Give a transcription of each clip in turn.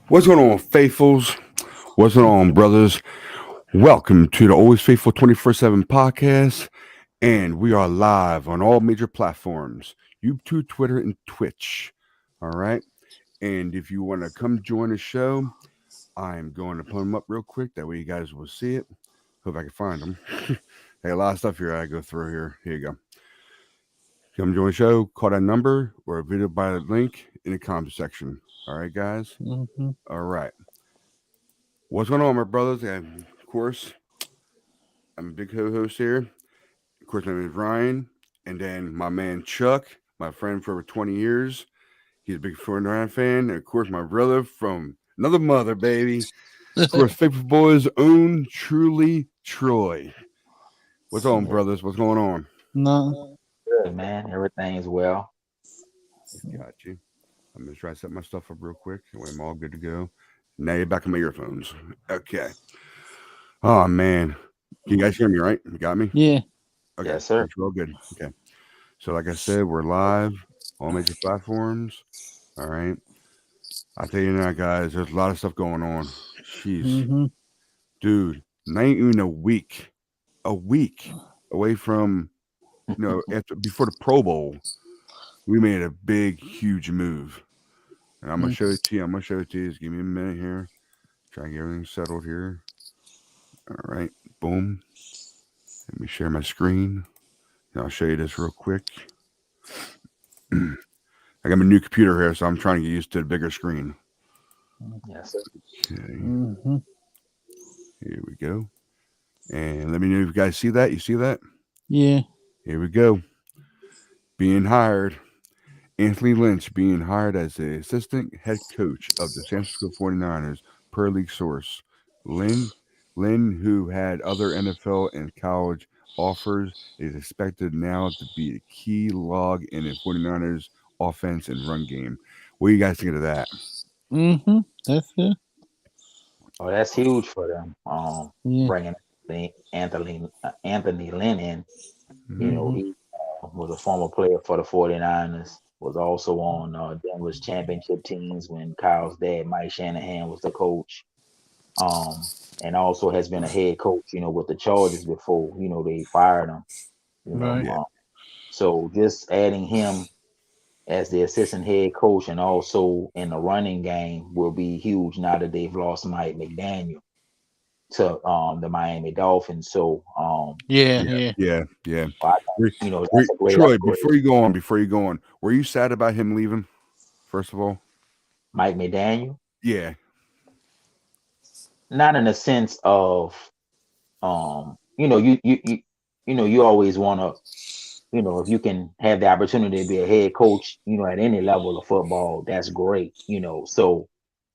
What's going on, faithfuls? What's going on, brothers? Welcome to the Always Faithful 24/7 podcast. And we are live on all major platforms YouTube, Twitter, and Twitch. All right. And if you want to come join the show, I'm going to put them up real quick. That way you guys will see it. Hope I can find them. Hey, a lot of stuff here I go through here. Here you go. Come join the show, call that number or video by the link in the comment section. All right, guys. Mm-hmm. All right. What's going on, my brothers? And of course, I'm a big co-host here. Of course, my name is Ryan, and then my man Chuck, my friend for over 20 years. He's a big Fortnite fan, and of course, my brother from another mother, baby. Of course, Faithful Boys own truly Troy. What's on, brothers? What's going on? No. Good, man. Everything's well. Got you. I'm gonna try to set my stuff up real quick. That way I'm all good to go. Now you're back on my earphones. Okay. Oh man, can you guys hear me? Right? You got me? Yeah. Okay. Yes, sir. It's all good. Okay. So, like I said, we're live on major platforms. All right. I tell you now, guys, there's a lot of stuff going on. Jeez, Mm-hmm. dude, not even a week away from after before the Pro Bowl, we made a big, huge move, and I'm gonna show it to you. I'm gonna show it to you. Just give me a minute here. Try and get everything settled here. All right, boom. Let me share my screen. And I'll show you this real quick. I got my new computer here, so I'm trying to get used to the bigger screen. Yes, sir. Okay, Mm-hmm. here we go. And let me know if you guys see that. You see that? Yeah. Here we go. Being hired. Anthony Lynch being hired as the assistant head coach of the San Francisco 49ers, per league source. Lynn, Lynn, who had other NFL and college offers, is expected now to be a key log in the 49ers offense and run game. What do you guys think of that? Mm-hmm. That's it. Oh, that's huge for them. Yeah. Bringing Anthony Lynn in. Hmm. Mm-hmm. He was a former player for the 49ers. Was also on Denver's championship teams when Kyle's dad, Mike Shanahan, was the coach. And also has been a head coach, with the Chargers before, they fired him. You know, Right. Yeah, so just adding him as the assistant head coach and also in the running game will be huge now that they've lost Mike McDaniel to the Miami Dolphins. So Yeah. yeah, Yeah. yeah. I think, Were- that's a great Troy, upgrade. before you go on, were you sad about him leaving? First of all, Mike McDaniel, yeah, not in the sense of you always want to, if you can have the opportunity to be a head coach, at any level of football, that's great. So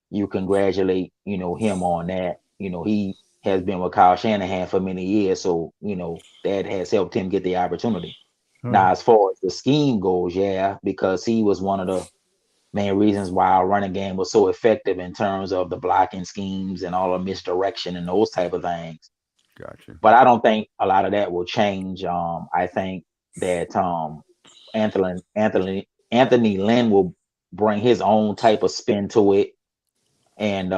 you congratulate, him on that. He has been with Kyle Shanahan for many years, so that has helped him get the opportunity. Now, Right. as far as the scheme goes, yeah, because he was one of the main reasons why our running game was so effective in terms of the blocking schemes and all the misdirection and those type of things. gotcha. But I don't think a lot of that will change. I think that Anthony Lynn will bring his own type of spin to it, and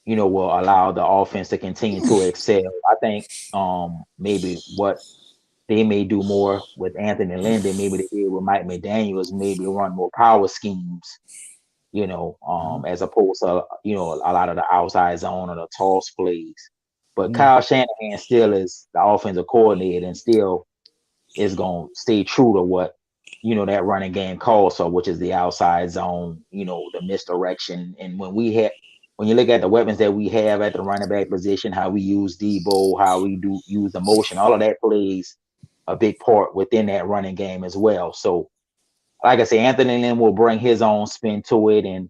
will allow the offense to continue to excel. I think maybe what they may do more with Anthony Lynn than maybe they did with Mike McDaniels, maybe run more power schemes, Mhm. as opposed to a lot of the outside zone or the toss plays. But Mm. Kyle Shanahan still is the offensive coordinator and still is gonna stay true to what that running game calls for, which is the outside zone, the misdirection. And when you look at the weapons that we have at the running back position, how we use Debo, how we do use the motion, all of that plays a big part within that running game as well. So, like I say, Anthony Lynn will bring his own spin to it and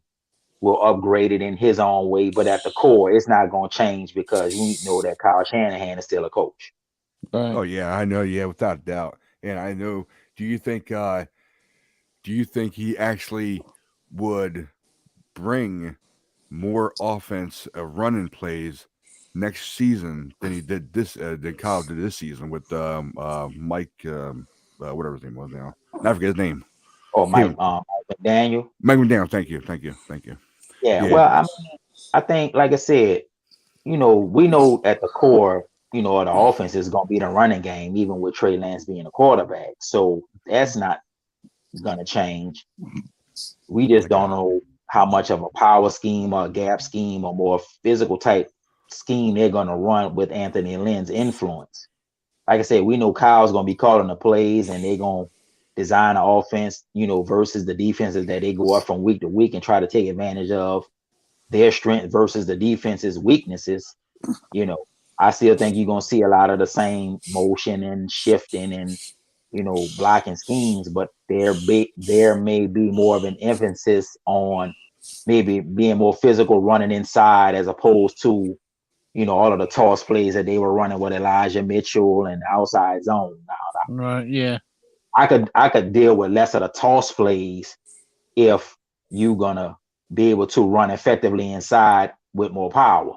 will upgrade it in his own way. But at the core, it's not going to change because we know that Kyle Shanahan is still a coach. Oh Right. yeah, I know. Yeah, without a doubt. And I know. Do you think? Do you think he actually would bring more offense, running plays next season than he did than Kyle did this season with Mike, whatever his name was now. I forget his name. Or Him, Mike McDaniel. Mike McDaniel. Thank you, thank you, thank you. Yeah, Yeah. well, I think, like I said, we know at the core, of the offense is going to be the running game, even with Trey Lance being a quarterback. So that's not going to change. We just don't know how much of a power scheme or a gap scheme or more physical type scheme they're going to run with Anthony Lynn's influence. Like I said, we know Kyle's going to be calling the plays and they're going to design an offense, versus the defenses that they go up from week to week and try to take advantage of their strength versus the defense's weaknesses. I still think you're going to see a lot of the same motion and shifting and blocking schemes, but there may be more of an emphasis on maybe being more physical, running inside, as opposed to all of the toss plays that they were running with Elijah Mitchell and outside zone. Now, Right. Yeah. I could deal with less of the toss plays if you're gonna be able to run effectively inside with more power.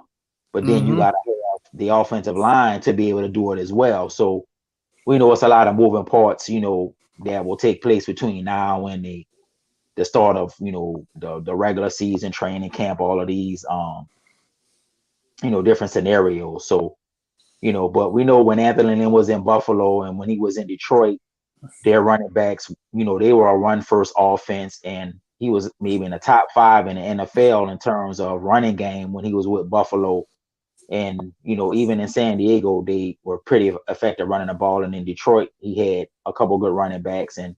But then you gotta have the offensive line to be able to do it as well. So we know it's a lot of moving parts, that will take place between now and the start of the regular season, training camp, all of these different scenarios. So but we know when Anthony Lynn was in Buffalo and when he was in Detroit, their running backs, they were a run first offense, and he was maybe in the top 5 in the NFL in terms of running game when he was with Buffalo. And even in San Diego, they were pretty effective running the ball. And in Detroit, he had a couple good running backs, and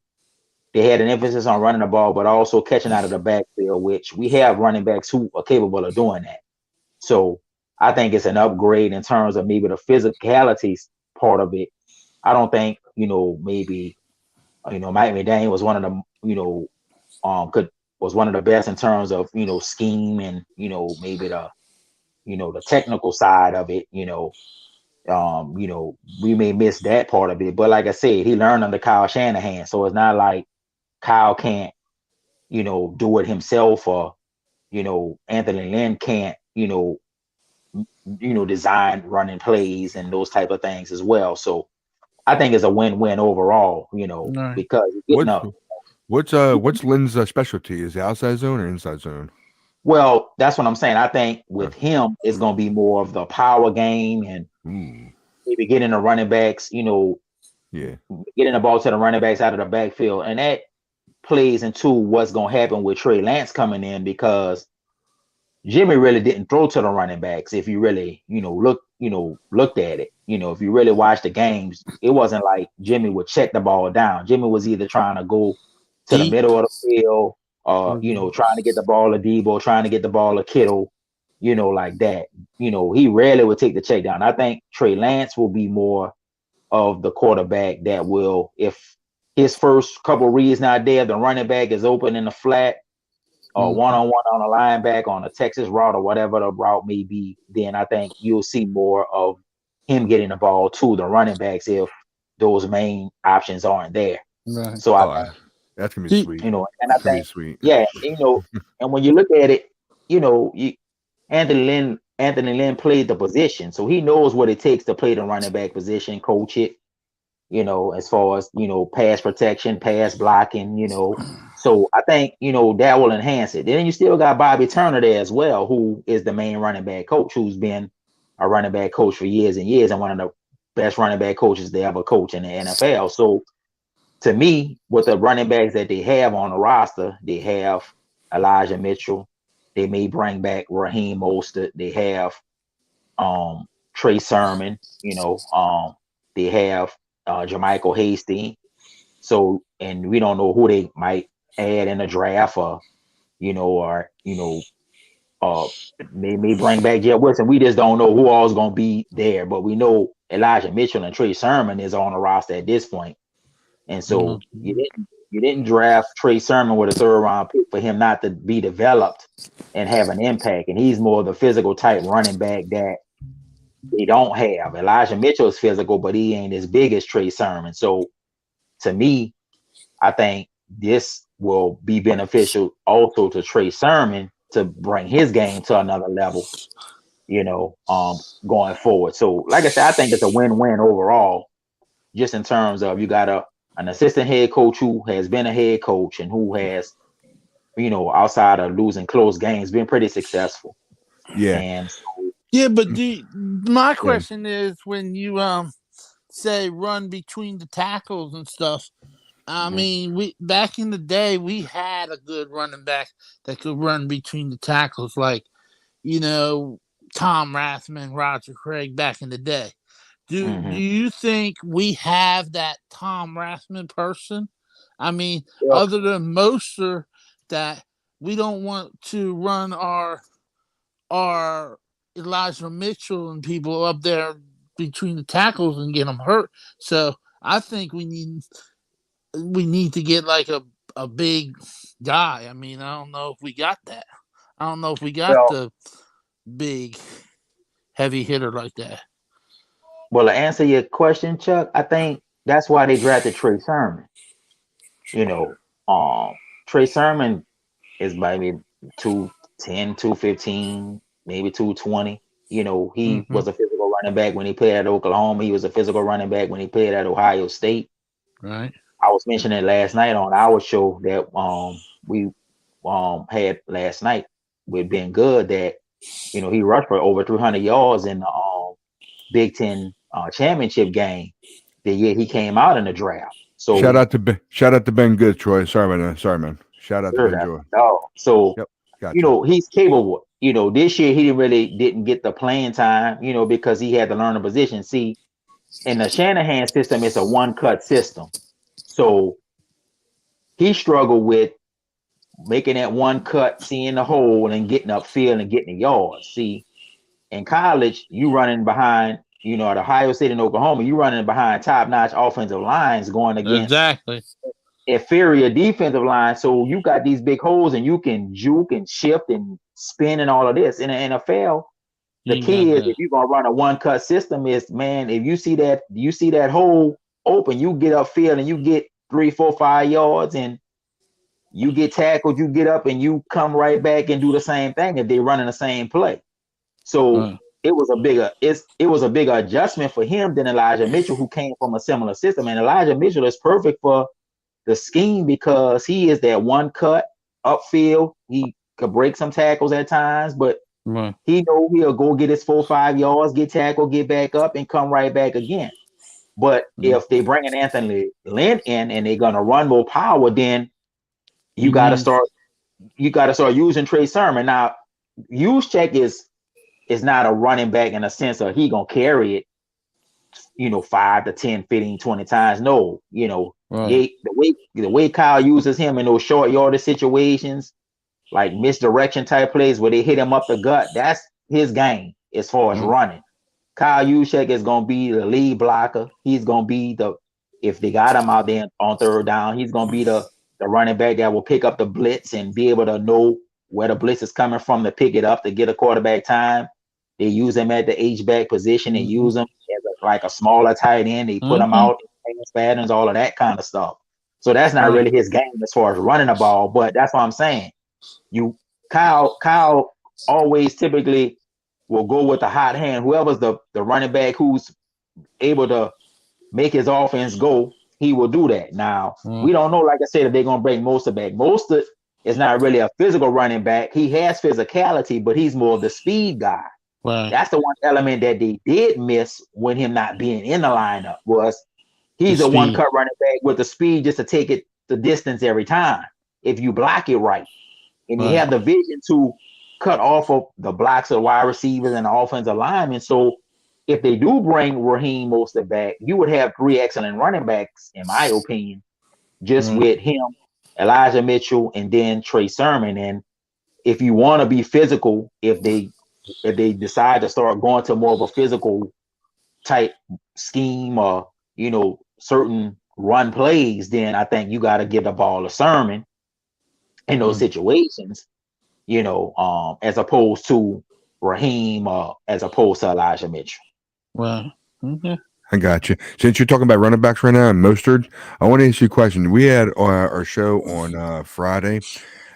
they had an emphasis on running the ball, but also catching out of the backfield, which we have running backs who are capable of doing that. So I think it's an upgrade in terms of maybe the physicalities part of it. I don't think maybe Mike McDaniel was one of the was one of the best in terms of scheme and maybe the technical side of it. We may miss that part of it, but like I said, he learned under Kyle Shanahan, so it's not like Kyle can't do it himself, or Anthony Lynn can't design running plays and those type of things as well. So I think it's a win-win overall, Right. because you're getting up. What's Lynn's specialty? Is it outside zone or inside zone? Well, that's what I'm saying. I think with him, it's going to be more of the power game and maybe getting the running backs, getting the ball to the running backs out of the backfield. And that plays into what's going to happen with Trey Lance coming in, because Jimmy really didn't throw to the running backs. If you really, looked at it, if you really watched the games, it wasn't like Jimmy would check the ball down. Jimmy was either trying to go to the middle of the field, trying to get the ball to Debo, trying to get the ball to Kittle, like that. He rarely would take the check down. I think Trey Lance will be more of the quarterback that will, if his first couple reads not there, the running back is open in the flat, or one-on-one on a linebacker on a Texas route or whatever the route may be, then I think you'll see more of him getting the ball to the running backs if those main options aren't there. Right. So that's gonna be sweet. And I think, sweet. yeah, and when you look at it, Anthony Lynn played the position, so he knows what it takes to play the running back position, coach it, as far as pass protection, pass blocking, So I think that will enhance it. Then you still got Bobby Turner there as well, who is the main running back coach, who's been a running back coach for years and years, and one of the best running back coaches they ever coach in the NFL. So to me, with the running backs that they have on the roster, they have Elijah Mitchell. They may bring back Raheem Mostert. They have Trey Sermon. They have Jermichael Hasty. So, and we don't know who they might add in the draft, or they may bring back Jeff Wilson. We just don't know who all is going to be there, but we know Elijah Mitchell and Trey Sermon is on the roster at this point. And so you didn't draft Trey Sermon with a 3rd round pick for him not to be developed and have an impact. And he's more of the physical type running back that they don't have. Elijah Mitchell is physical, but he ain't as big as Trey Sermon. So to me, I think this will be beneficial also to Trey Sermon to bring his game to another level, going forward. So like I said, I think it's a win-win overall, just in terms of you got an assistant head coach who has been a head coach and who has, outside of losing close games, been pretty successful. Yeah. And so, Yeah, but my question is when you say run between the tackles and stuff. I Mhm. mean, we back in the day we had a good running back that could run between the tackles, like Tom Rathman, Roger Craig back in the day. Do mhm. you think we have that Tom Rathman person? I mean, Well, other than Moser, that we don't want to run our Elijah Mitchell and people up there between the tackles and get them hurt. So I think we need to get like a big guy. I mean, I don't know if we got that. I don't know if we got well, the big heavy hitter like that. well, to answer your question, Chuck, I think that's why they drafted Trey Sermon. You know, Trey Sermon is maybe 210, 215, maybe 220. He Mm-hmm. was a physical running back when he played at Oklahoma. He was a physical running back when he played at Ohio State. Right. I was mentioning last night on our show that we had last night with Ben Good that he rushed for over 300 yards in the Big Ten championship game the year he came out in the draft. Shout So out to Ben Good, Troy. Sorry about that. Sorry, man. Shout out to sure, Ben Joy. so Yep. Gotcha. he's capable. This year he didn't get the playing time, because he had to learn the position. See, in the Shanahan system, it's a one cut system. So he struggled with making that one cut, seeing the hole, and getting upfield and getting the yards. See, in college, you running behind, at Ohio State and Oklahoma, you running behind top-notch offensive lines going against Exactly. inferior defensive lines. So you got these big holes, and you can juke and shift and spin and all of this. In the NFL, the You key got is that. if you're gonna run a one-cut system, is man, if you see that hole open, you get upfield and you get 3, 4, 5 yards, and you get tackled, you get up and you come right back and do the same thing if they're running the same play. So Right. it was a bigger adjustment for him than Elijah Mitchell, who came from a similar system. And Elijah Mitchell is perfect for the scheme because he is that one cut upfield. He could break some tackles at times, but Right. he know he'll go get his 4, 5 yards, get tackled, get back up, and come right back again. But if they bring an Anthony Lynn in and they're gonna run more power, then you got to start using Trey Sermon. Now, Juszczyk is not a running back in a sense of he gonna carry it, 5 to 10, 15, 20 times. No, Right. the way Kyle uses him in those short yardage situations, like misdirection type plays where they hit him up the gut, that's his game as far as running. Kyle Juszczyk is gonna be the lead blocker. He's gonna be if they got him out there on third down, he's gonna be the running back that will pick up the blitz and be able to know where the blitz is coming from to pick it up to get a quarterback time. They use him at the H-back position and use him as like a smaller tight end. They put him out in patterns, all of that kind of stuff. So that's not really his game as far as running the ball, but that's what I'm saying. Kyle always typically will go with the hot hand. Whoever's the running back who's able to make his offense go, he will do that. Now, we don't know, like I said, if they're going to bring Mostert back. Mostert is not really a physical running back. He has physicality, but he's more of the speed guy. Right. That's the one element that they did miss when him not being in the lineup was he's a one-cut running back with the speed just to take it the distance every time if you block it right. And you have the vision to cut off of the blocks of wide receivers and the offensive linemen. So if they do bring Raheem Mostert back, you would have 3 excellent running backs, in my opinion, just with him, Elijah Mitchell, and then Trey Sermon. And if you want to be physical, if they decide to start going to more of a physical type scheme or certain run plays, then I think you got to give the ball to Sermon in those situations, as opposed to Raheem or as opposed to Elijah Mitchell. Well, okay. I got you. Since you're talking about running backs right now and Mostert, I want to ask you a question. We had our show on Friday,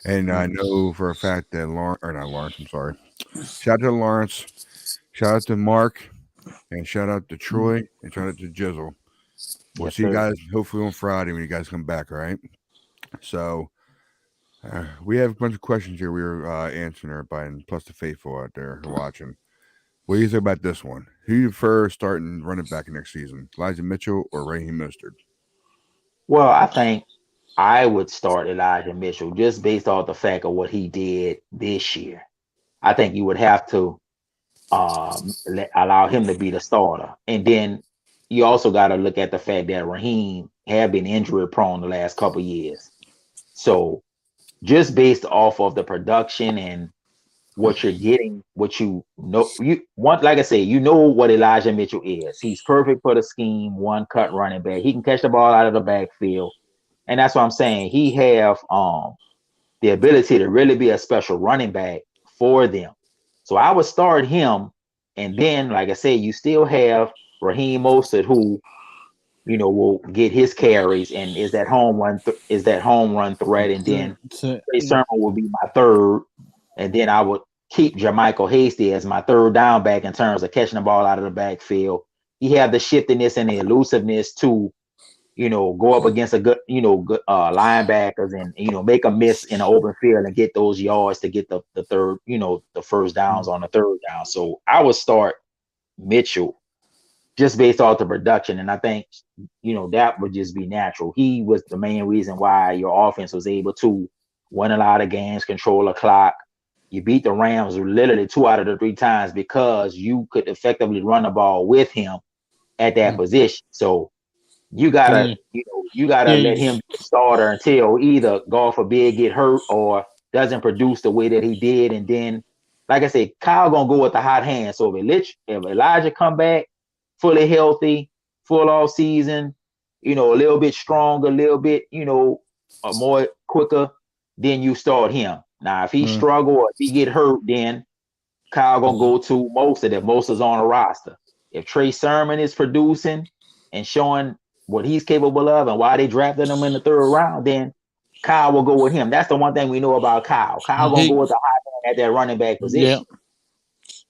and I know for a fact that I'm sorry. Shout out to Lawrence, shout out to Mark, and shout out to Troy, and shout out to Jizzle. We'll see you guys hopefully on Friday when you guys come back, all right? So We have a bunch of questions here. We were answering everybody, plus the faithful out there who are watching. What do you think about this one? Who do you prefer starting running back next season? Elijah Mitchell or Raheem Mostert? Well, I think I would start Elijah Mitchell just based off the fact of what he did this year. I think you would have to allow him to be the starter. And then you also got to look at the fact that Raheem had been injury prone the last couple years. So just based off of the production and what you're getting, what you know, you want, like I say, you know what Elijah Mitchell is. He's perfect for the scheme, one cut running back. He can catch the ball out of the backfield. And that's what I'm saying. He have the ability to really be a special running back for them. So I would start him. And then, like I said, you still have Raheem Mostert, who will get his carries and is that home run threat. And then Trey Sermon will be my third. And then I would keep JaMycal Hasty as my third down back in terms of catching the ball out of the backfield. He have the shiftiness and the elusiveness to, go up against a good, linebackers and, make a miss in an open field and get those yards to get the third, the first downs on the third down. So I would start Mitchell just based off the production. And I think, that would just be natural. He was the main reason why your offense was able to win a lot of games, control the clock. You beat the Rams literally 2 out of the 3 times because you could effectively run the ball with him at that position. So you gotta, let him be the starter until either, God forbid, get hurt or doesn't produce the way that he did. And then, like I said, Kyle gonna go with the hot hand. So if Elijah come back fully healthy, full off season, a little bit stronger, a little bit, more quicker, then you start him. Now, if he struggle or if he get hurt, then Kyle gonna go to Mostert if Mostert's on a roster. If Trey Sermon is producing and showing what he's capable of and why they drafted him in the 3rd round, then Kyle will go with him. That's the one thing we know about Kyle. Kyle gonna go with the high man at that running back position.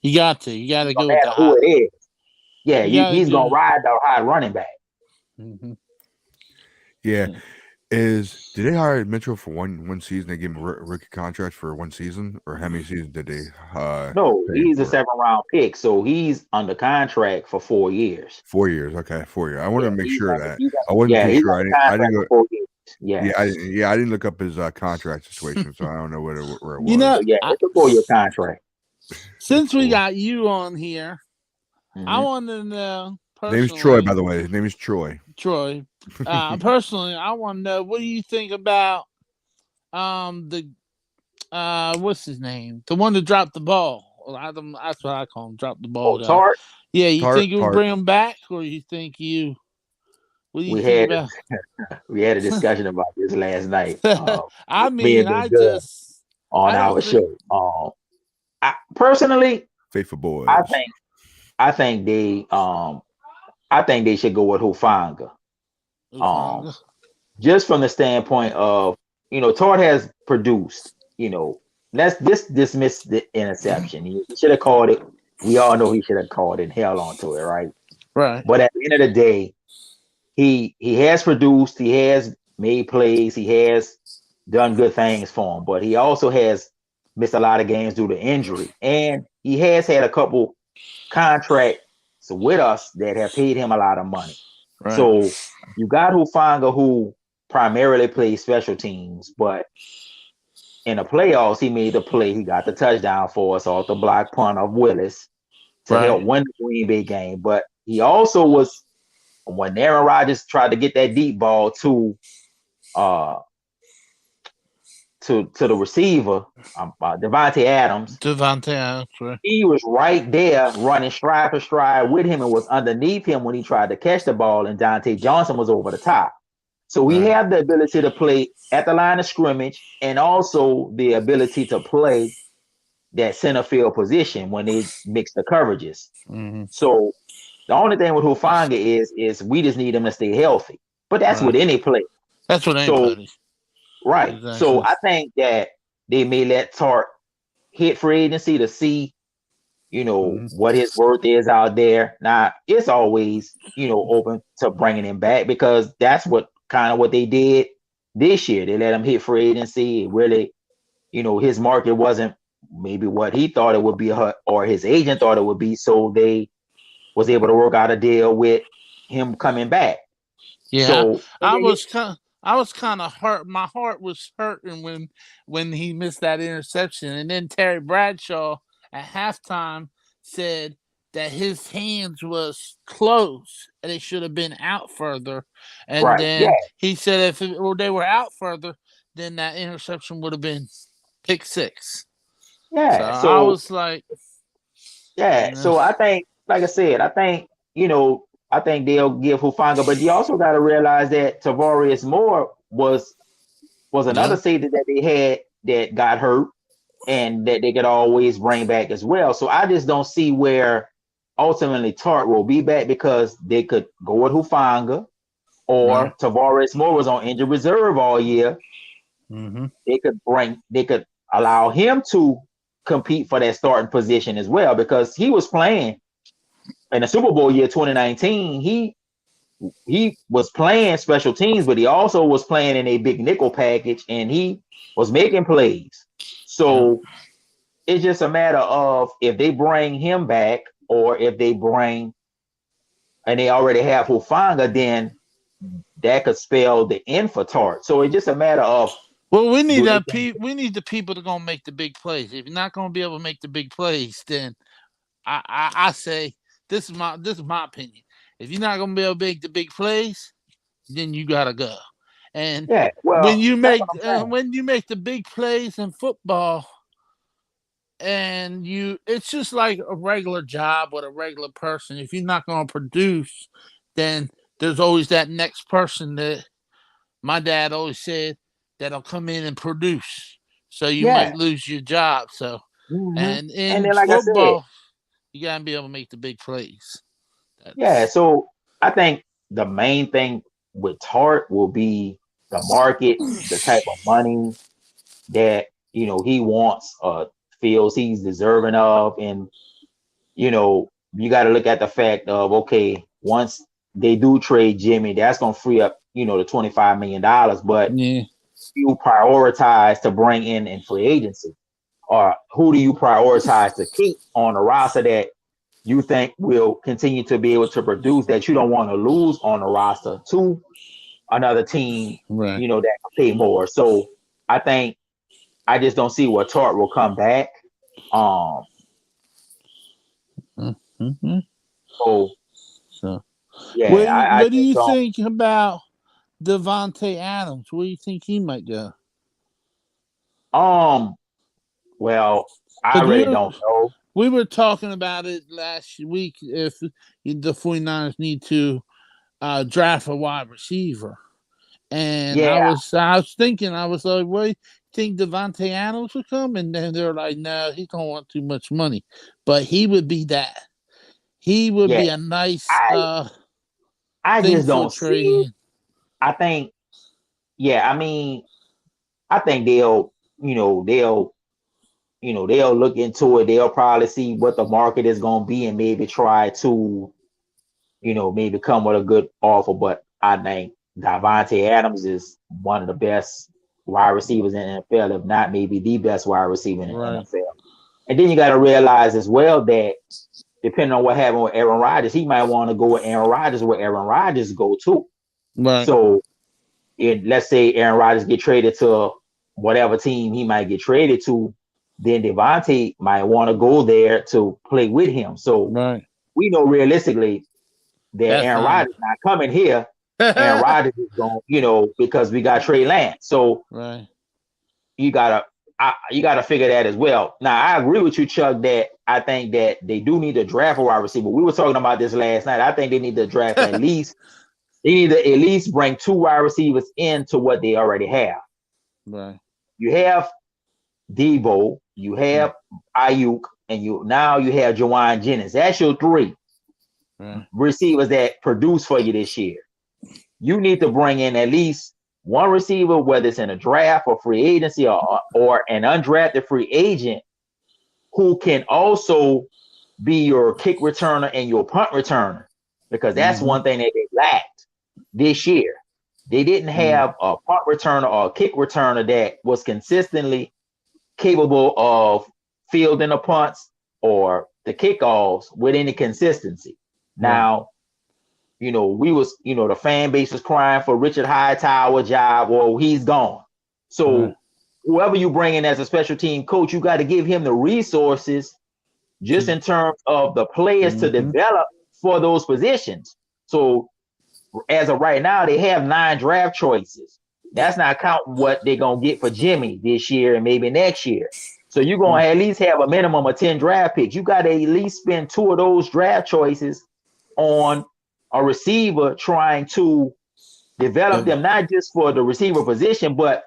Yeah. You got to go with the who high. it is. Yeah, he's gonna ride the high running back. Mm-hmm. Yeah. Did they hire Mitchell for one season? They gave him a rookie contract for 1 season, or how many seasons did they? No, he's a 7th-round pick, so he's under contract for 4 years. 4 years, okay, 4 years. I wanted to make sure that I wasn't too sure. I didn't go. 4 years. Yeah, I didn't look up his contract situation, so I don't know where it was. It's a 4-year contract. Since we got you on here, I want to know. His name is Troy, by the way. His name is Troy. Troy. Personally, I want to know, what do you think about the what's his name? The one that dropped the ball. That's what I call him. Drop the ball. Tart. Yeah, you think you'll bring him back, or you think you? What do you think about? We had a discussion about this last night. I mean, on our show. Personally, faithful boys. I think they should go with Hufanga. Just from the standpoint of, Tart has produced, let's dismiss the interception. He should have called it. We all know he should have called it and held on to it, right? Right. But at the end of the day, he has produced, he has made plays, he has done good things for him, but he also has missed a lot of games due to injury. And he has had a couple contracts with us that have paid him a lot of money. Right. So you got Hufanga, who primarily plays special teams, but in the playoffs, he made the play. He got the touchdown for us off the block punt of Willis to help win the Green Bay game. But he also was, when Aaron Rodgers tried to get that deep ball to the receiver, Devontae Adams. Right. He was right there running stride for stride with him and was underneath him when he tried to catch the ball, and Dante Johnson was over the top. So we have the ability to play at the line of scrimmage and also the ability to play that center field position when they mix the coverages. Mm-hmm. So the only thing with Hufanga is we just need him to stay healthy. But that's with any play. That's what anybody. Right. Exactly. So I think that they may let Tart hit free agency to see, what his worth is out there. Now, it's always, open to bringing him back because that's what they did this year. They let him hit free agency. Really, his market wasn't maybe what he thought it would be, or his agent thought it would be. So they was able to work out a deal with him coming back. Yeah, So I was kind of hurt. My heart was hurting when he missed that interception, and then Terry Bradshaw at halftime said that his hands was closed and it should have been out further. And right, yeah, then he said if they were out further, then that interception would have been pick six. yeah. So I So was like, yeah, so I think, like I said, I think they'll give Hufanga, but you also got to realize that Tavarius Moore was another safety that they had that got hurt and that they could always bring back as well. So I just don't see where ultimately Tart will be back, because they could go with Hufanga, or Tavarius Moore was on injured reserve all year. Mm-hmm. They could allow him to compete for that starting position as well, because he was playing in the Super Bowl year 2019. He was playing special teams, but he also was playing in a big nickel package, and he was making plays. So it's just a matter of if they bring him back, or if they bring and they already have Hufanga, then that could spell the end for Tart. So it's just a matter of, well, we need the people that are gonna make the big plays. If you're not gonna be able to make the big plays, then I say this is my opinion. If you're not gonna be able to make the big plays, then you gotta go. And when you make the big plays in football, and it's just like a regular job with a regular person. If you're not gonna produce, then there's always that next person that my dad always said that'll come in and produce. So you might lose your job. So and in then, like football, you gotta be able to make the big plays. So I think the main thing with Tart will be the market, the type of money that he wants, feels he's deserving of, and you got to look at the fact of, okay, once they do trade Jimmy, that's gonna free up the $25 million, but you prioritize to bring in free agency, or who do you prioritize to keep on a roster that you think will continue to be able to produce, that you don't want to lose on the roster to another team, that can pay more. So I just don't see where Tart will come back. What do you think about Davante Adams? Where do you think he might go? Well, I really don't know. We were talking about it last week, if the 49ers need to draft a wide receiver. And I was thinking, I was like, well, you think Davante Adams would come? And then they're like, no, he don't want too much money. But he would be that. He would be a nice I just don't see it. I think they'll look into it. They'll probably see what the market is going to be, and maybe try to maybe come with a good offer. But I think Davante Adams is one of the best wide receivers in the NFL, if not maybe the best wide receiver in the NFL. And then you got to realize as well that depending on what happened with Aaron Rodgers, he might want to go with Aaron Rodgers where Aaron Rodgers go to. Right. So let's say Aaron Rodgers get traded to whatever team he might get traded to, then Davante might want to go there to play with him. So we know realistically that Aaron Rodgers not coming here. Aaron Rodgers is going, because we got Trey Lance. So you gotta figure that as well. Now I agree with you, Chuck, that I think that they do need to draft a wide receiver. We were talking about this last night. I think they need to draft at least. They need to at least bring 2 wide receivers into what they already have. Right. You have Debo, you have Ayuk, and you have Jauan Jennings. That's your 3 receivers that produce for you this year. You need to bring in at least 1 receiver, whether it's in a draft or free agency or an undrafted free agent, who can also be your kick returner and your punt returner, because that's one thing that they lacked this year. They didn't have a punt returner or a kick returner that was consistently capable of fielding the punts or the kickoffs with any consistency. Now, the fan base was crying for Richard Hightower job, or he's gone. So whoever you bring in as a special team coach, you got to give him the resources just in terms of the players to develop for those positions. So as of right now, they have 9 draft choices. That's not counting what they're going to get for Jimmy this year and maybe next year. So you're going to at least have a minimum of 10 draft picks. You got to at least spend 2 of those draft choices on a receiver, trying to develop them, not just for the receiver position, but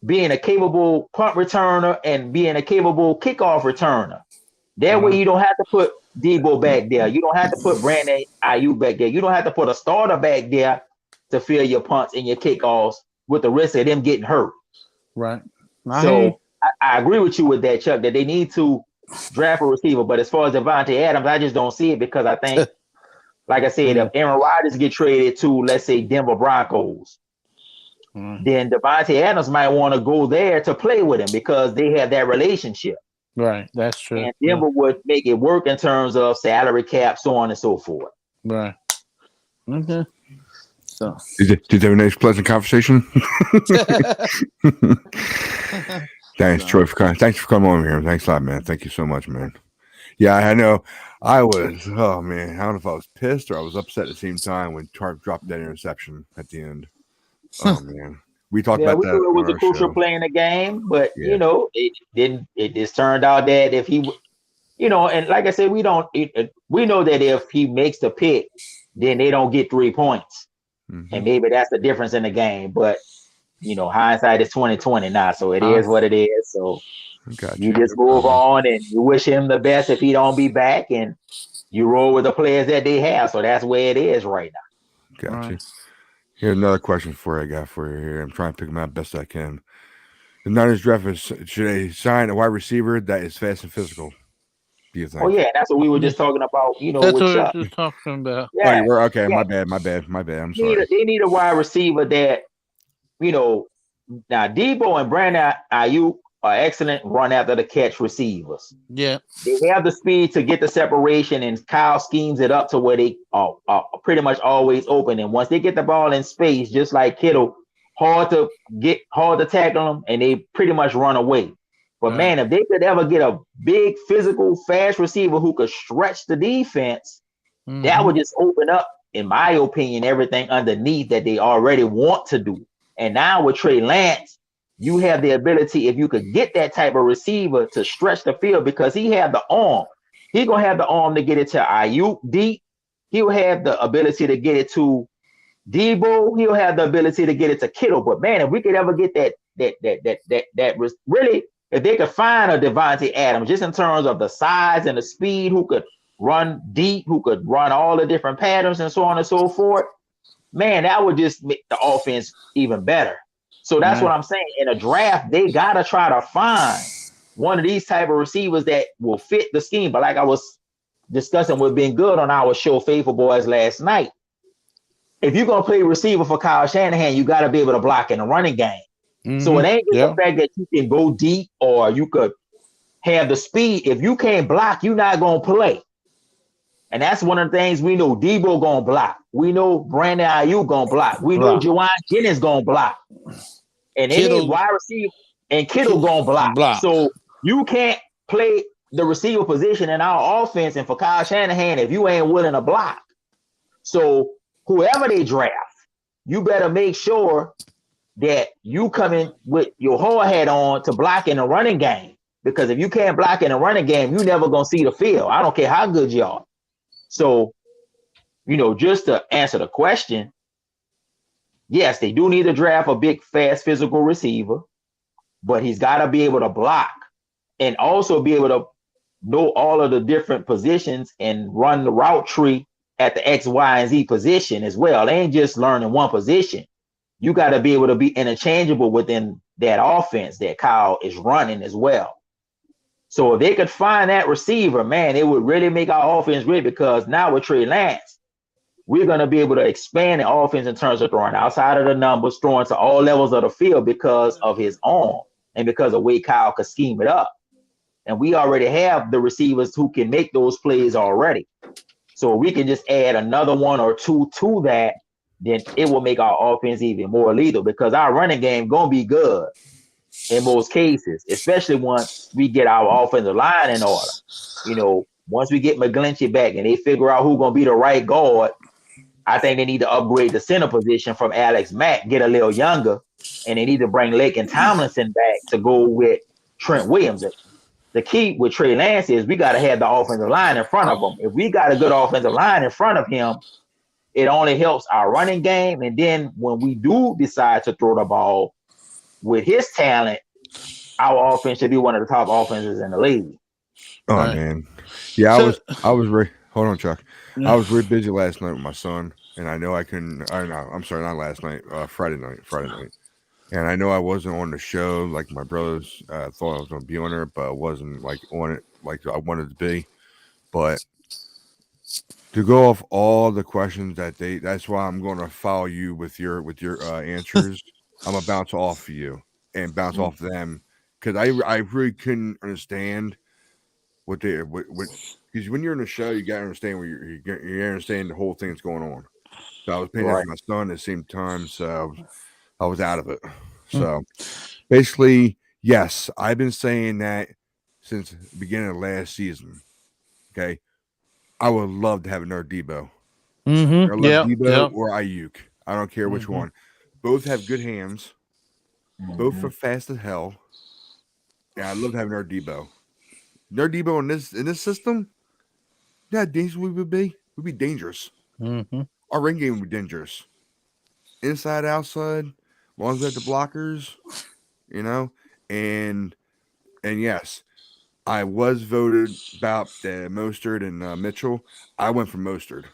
being a capable punt returner and being a capable kickoff returner. That way you don't have to put Debo back there. You don't have to put Brandon Ayuk back there. You don't have to put a starter back there to fill your punts and your kickoffs with the risk of them getting hurt. Right. So I agree with you with that, Chuck, that they need to draft a receiver. But as far as Devontae Adams, I just don't see it, because I think, like I said, if Aaron Rodgers get traded to, let's say, Denver Broncos, then Devontae Adams might want to go there to play with him because they have that relationship. Right, that's true. And Denver would make it work in terms of salary cap, so on and so forth. Right. Okay. So did you have a nice, pleasant conversation? Thanks, Troy. Thanks for coming on here. Thanks a lot, man. Thank you so much, man. Yeah, I know. I was. Oh man, I don't know if I was pissed or I was upset at the same time when Tarp dropped that interception at the end. Oh man. We talked about that. It was a crucial play in the game, but it didn't. It just turned out that if he, and like I said, we know that if he makes the pick, then they don't get 3 points, and maybe that's the difference in the game. But hindsight is 20/20 now, so it is what it is. So you just move on and you wish him the best if he don't be back, and you roll with the players that they have. So that's where it is right now. Gotcha. Right. Here's another question I got for you here. I'm trying to pick them out best I can. The Niners draft should they sign a wide receiver that is fast and physical? Do you think? Oh yeah, that's what we were just talking about. That's what we were just talking about. Yeah. Oh, you were okay. Yeah. My bad. I'm sorry. They need a wide receiver that, now Debo and Brandon Ayuk are excellent run after the catch receivers. Yeah, they have the speed to get the separation, and Kyle schemes it up to where they are pretty much always open. And once they get the ball in space, just like Kittle, hard to tackle them, and they pretty much run away. But man, if they could ever get a big, physical, fast receiver who could stretch the defense, that would just open up, in my opinion, everything underneath that they already want to do. And now with Trey Lance, you have the ability, if you could get that type of receiver, to stretch the field, because he have the arm. He gonna have the arm to get it to Ayuk deep. He'll have the ability to get it to Debo. He'll have the ability to get it to Kittle. But man, if we could ever get that really, if they could find a Devontae Adams, just in terms of the size and the speed, who could run deep, who could run all the different patterns and so on and so forth, man, that would just make the offense even better. So that's what I'm saying. In a draft, they gotta try to find one of these type of receivers that will fit the scheme. But like I was discussing with Ben Good on our show, Faithful Boys, last night, if you're gonna play receiver for Kyle Shanahan, you gotta be able to block in the running game. So it ain't just the fact that you can go deep or you could have the speed. If you can't block, you're not gonna play. And that's one of the things we know. Debo gonna block. We know Brandon Ayuk gonna block. We know Juwan Jennings gonna block. And any wide receiver and Kittle gonna block. So you can't play the receiver position in our offense, and for Kyle Shanahan, if you ain't willing to block. So whoever they draft, you better make sure that you come in with your hard hat on to block in the running game. Because if you can't block in the running game, you never gonna see the field. I don't care how good you are. So, just to answer the question, yes, they do need to draft a big, fast, physical receiver, but he's got to be able to block and also be able to know all of the different positions and run the route tree at the X, Y, and Z position as well. They ain't just learning one position. You got to be able to be interchangeable within that offense that Kyle is running as well. So if they could find that receiver, man, it would really make our offense great, because now with Trey Lance, we're going to be able to expand the offense in terms of throwing outside of the numbers, throwing to all levels of the field because of his arm and because of the way Kyle could scheme it up. And we already have the receivers who can make those plays already. So we can just add another one or two to that, then it will make our offense even more lethal because our running game going to be good in most cases, especially once we get our offensive line in order. You know, once we get McGlinchey back and they figure out who's going to be the right guard, I think they need to upgrade the center position from Alex Mack, get a little younger, and they need to bring Lake and Tomlinson back to go with Trent Williams. The key with Trey Lance is we got to have the offensive line in front of him. If we got a good offensive line in front of him, it only helps our running game. And then when we do decide to throw the ball with his talent, our offense should be one of the top offenses in the league. Oh Right. man, yeah. So- I was hold on, Chuck. Yeah. I was really busy last night with my son, and I know I couldn't. I'm sorry, not last night. Friday night. And I know I wasn't on the show like my brothers thought I was going to be on there, but I wasn't like on it like I wanted to be. But to go off all the questions that's why I'm going to follow you with your answers. I'm gonna bounce off of you and bounce off them because I really couldn't understand what because when you're in the show, you got to understand where you understand the whole thing that's going on. So I was paying attention to my son at the same time, so I was out of it. So basically, yes, I've been saying that since the beginning of last season. Okay, I would love to have another Debo. I love Debo or Ayuk. I don't care which one. Both have good hands. Both are fast as hell. Yeah, I'd love to have another Debo. Another Debo in this system. Yeah, how dangerous we would be. We'd be dangerous. Our ring game would be dangerous. Inside, outside, as long as we have the blockers, you know. And yes, I was voted about Mostert and Mitchell. I went for Mostert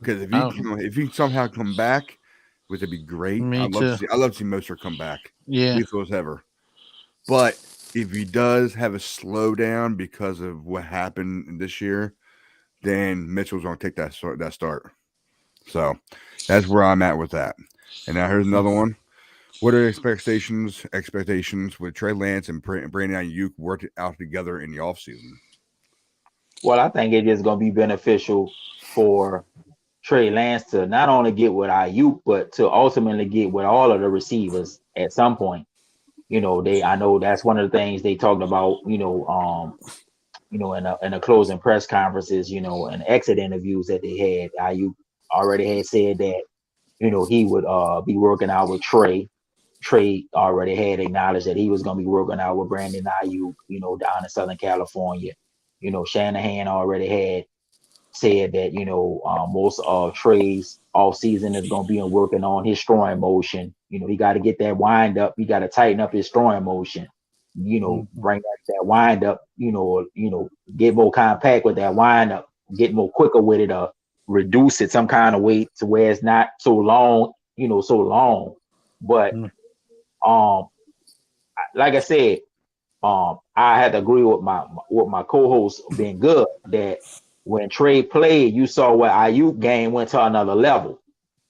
because if he somehow come back, which would be great. I'd love to see Mostert come back. Yeah, lethal as ever. But if he does have a slowdown because of what happened this year, then Mitchell's going to take that start. So that's where I'm at with that. And now here's another one. What are expectations with Trey Lance and Brandon Ayuk working out together in the offseason? Well, I think it is going to be beneficial for Trey Lance to not only get with Ayuk, but to ultimately get with all of the receivers at some point. You know, I know that's one of the things they talked about, in the closing press conferences, and exit interviews that they had. Ayuk already had said that, he would be working out with Trey. Trey already had acknowledged that he was going to be working out with Brandon Ayuk, down in Southern California. Shanahan already had said that, most of Trey's offseason is going to be working on his throwing motion. He got to get that wind up. He got to tighten up his throwing motion, bring back that wind up, get more compact with that wind up, get more quicker with it, reduce it some kind of way to where it's not so long. But like I said, I had to agree with my co-host being good that when Trey played, you saw what Ayuk game went to another level.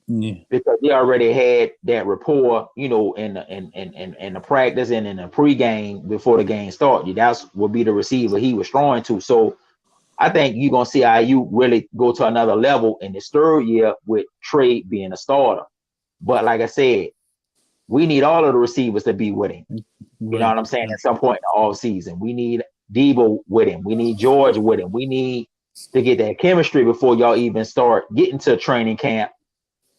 Yeah. Because he already had that rapport, in the practice and in the pregame before the game started. That's would be the receiver he was throwing to. So I think you're gonna see Ayuk really go to another level in his third year with Trey being a starter. But like I said, we need all of the receivers to be with him. You know what I'm saying? At some point in the off season, we need Debo with him. We need George with him. We need to get that chemistry before y'all even start getting to training camp.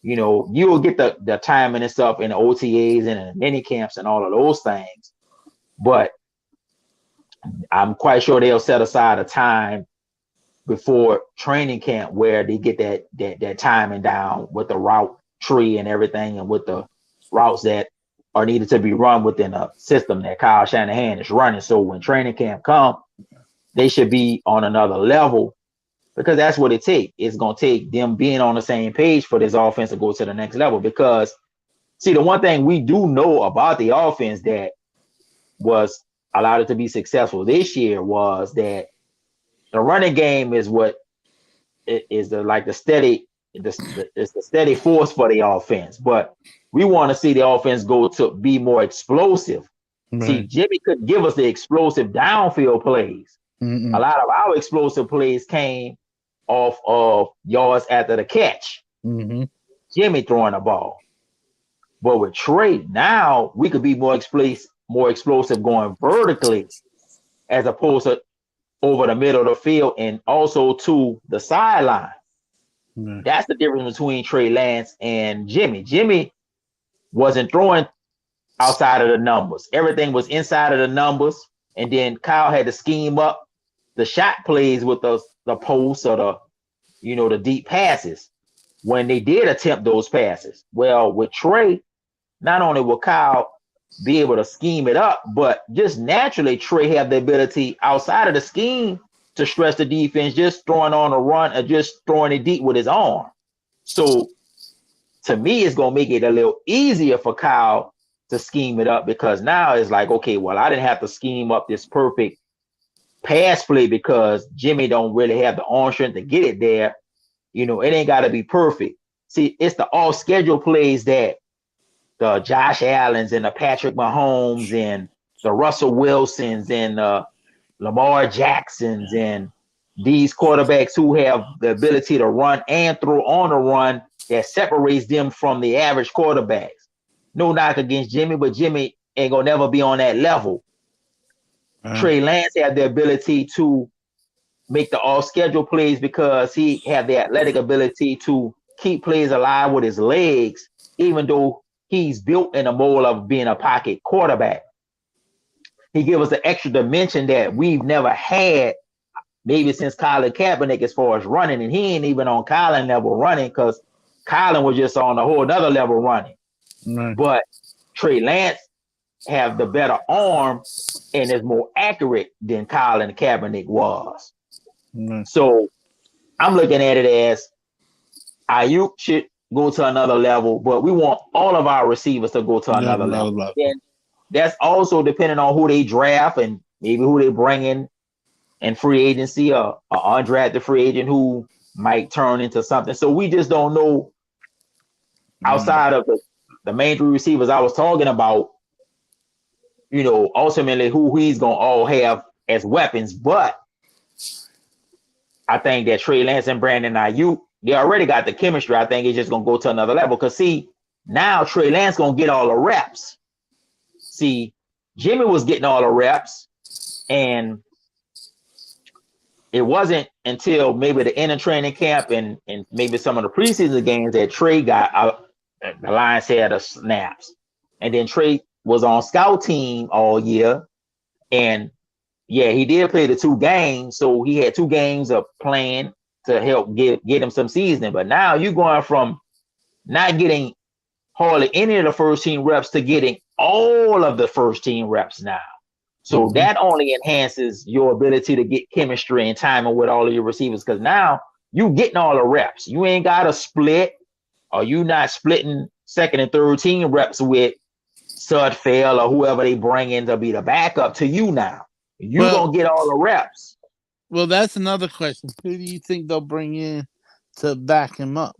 You'll get the timing and stuff in the OTAs and in the mini camps and all of those things. But I'm quite sure they'll set aside a time before training camp where they get that timing down with the route tree and everything and with the routes that are needed to be run within a system that Kyle Shanahan is running. So when training camp comes, they should be on another level. Because that's what it takes. It's going to take them being on the same page for this offense to go to the next level. Because, see, the one thing we do know about the offense that was allowed it to be successful this year was that the running game is what is the steady it's the steady force for the offense. But we want to see the offense go to be more explosive. See, Right. Jimmy could give us the explosive downfield plays. Mm-mm. A lot of our explosive plays came off of yards after the catch. Mm-hmm. Jimmy throwing the ball. But with Trey, now we could be more explosive going vertically as opposed to over the middle of the field and also to the sideline. Right. That's the difference between Trey Lance and Jimmy. Jimmy wasn't throwing outside of the numbers. Everything was inside of the numbers. And then Kyle had to scheme up the shot plays with the posts or the deep passes when they did attempt those passes. Well, with Trey, not only will Kyle be able to scheme it up, but just naturally Trey have the ability outside of the scheme to stretch the defense, just throwing on a run or just throwing it deep with his arm. So to me, it's going to make it a little easier for Kyle to scheme it up because now it's like, okay, well, I didn't have to scheme up this perfect pass play because Jimmy don't really have the arm strength to get it there. It ain't got to be perfect. See, it's the all schedule plays that the Josh Allens and the Patrick Mahomes and the Russell Wilsons and Lamar Jacksons and these quarterbacks who have the ability to run and throw on a run that separates them from the average quarterbacks. No knock against Jimmy, but Jimmy ain't gonna never be on that level. Trey Lance had the ability to make the all-schedule plays because he had the athletic ability to keep plays alive with his legs, even though he's built in a mold of being a pocket quarterback. He gives us an extra dimension that we've never had, maybe since Colin Kaepernick as far as running, and he ain't even on Colin level running because Colin was just on a whole nother level running. Right. But Trey Lance have the better arm and is more accurate than Colin Kaepernick was. Right. So I'm looking at it as Ayuk should go to another level, but we want all of our receivers to go to another level. And that's also depending on who they draft and maybe who they bring in free agency or undrafted free agent who might turn into something. So we just don't know outside of the main three receivers I was talking about, ultimately who he's going to all have as weapons. But I think that Trey Lance and Brandon Ayuk, they already got the chemistry. I think it's just going to go to another level. Because, see, now Trey Lance going to get all the reps. See, Jimmy was getting all the reps. And it wasn't until maybe the end of training camp and maybe some of the preseason games that Trey got out. The Lions had the snaps. And then Trey was on scout team all year. And yeah, he did play the 2 games. So he had 2 games of playing to help get him some seasoning. But now you're going from not getting hardly any of the first team reps to getting all of the first team reps now. So that only enhances your ability to get chemistry and timing with all of your receivers because now you getting all the reps. You ain't got to split or you not splitting second and third team reps with Sudfeld or whoever they bring in to be the backup to you now. You're going to get all the reps. Well, that's another question. Who do you think they'll bring in to back him up?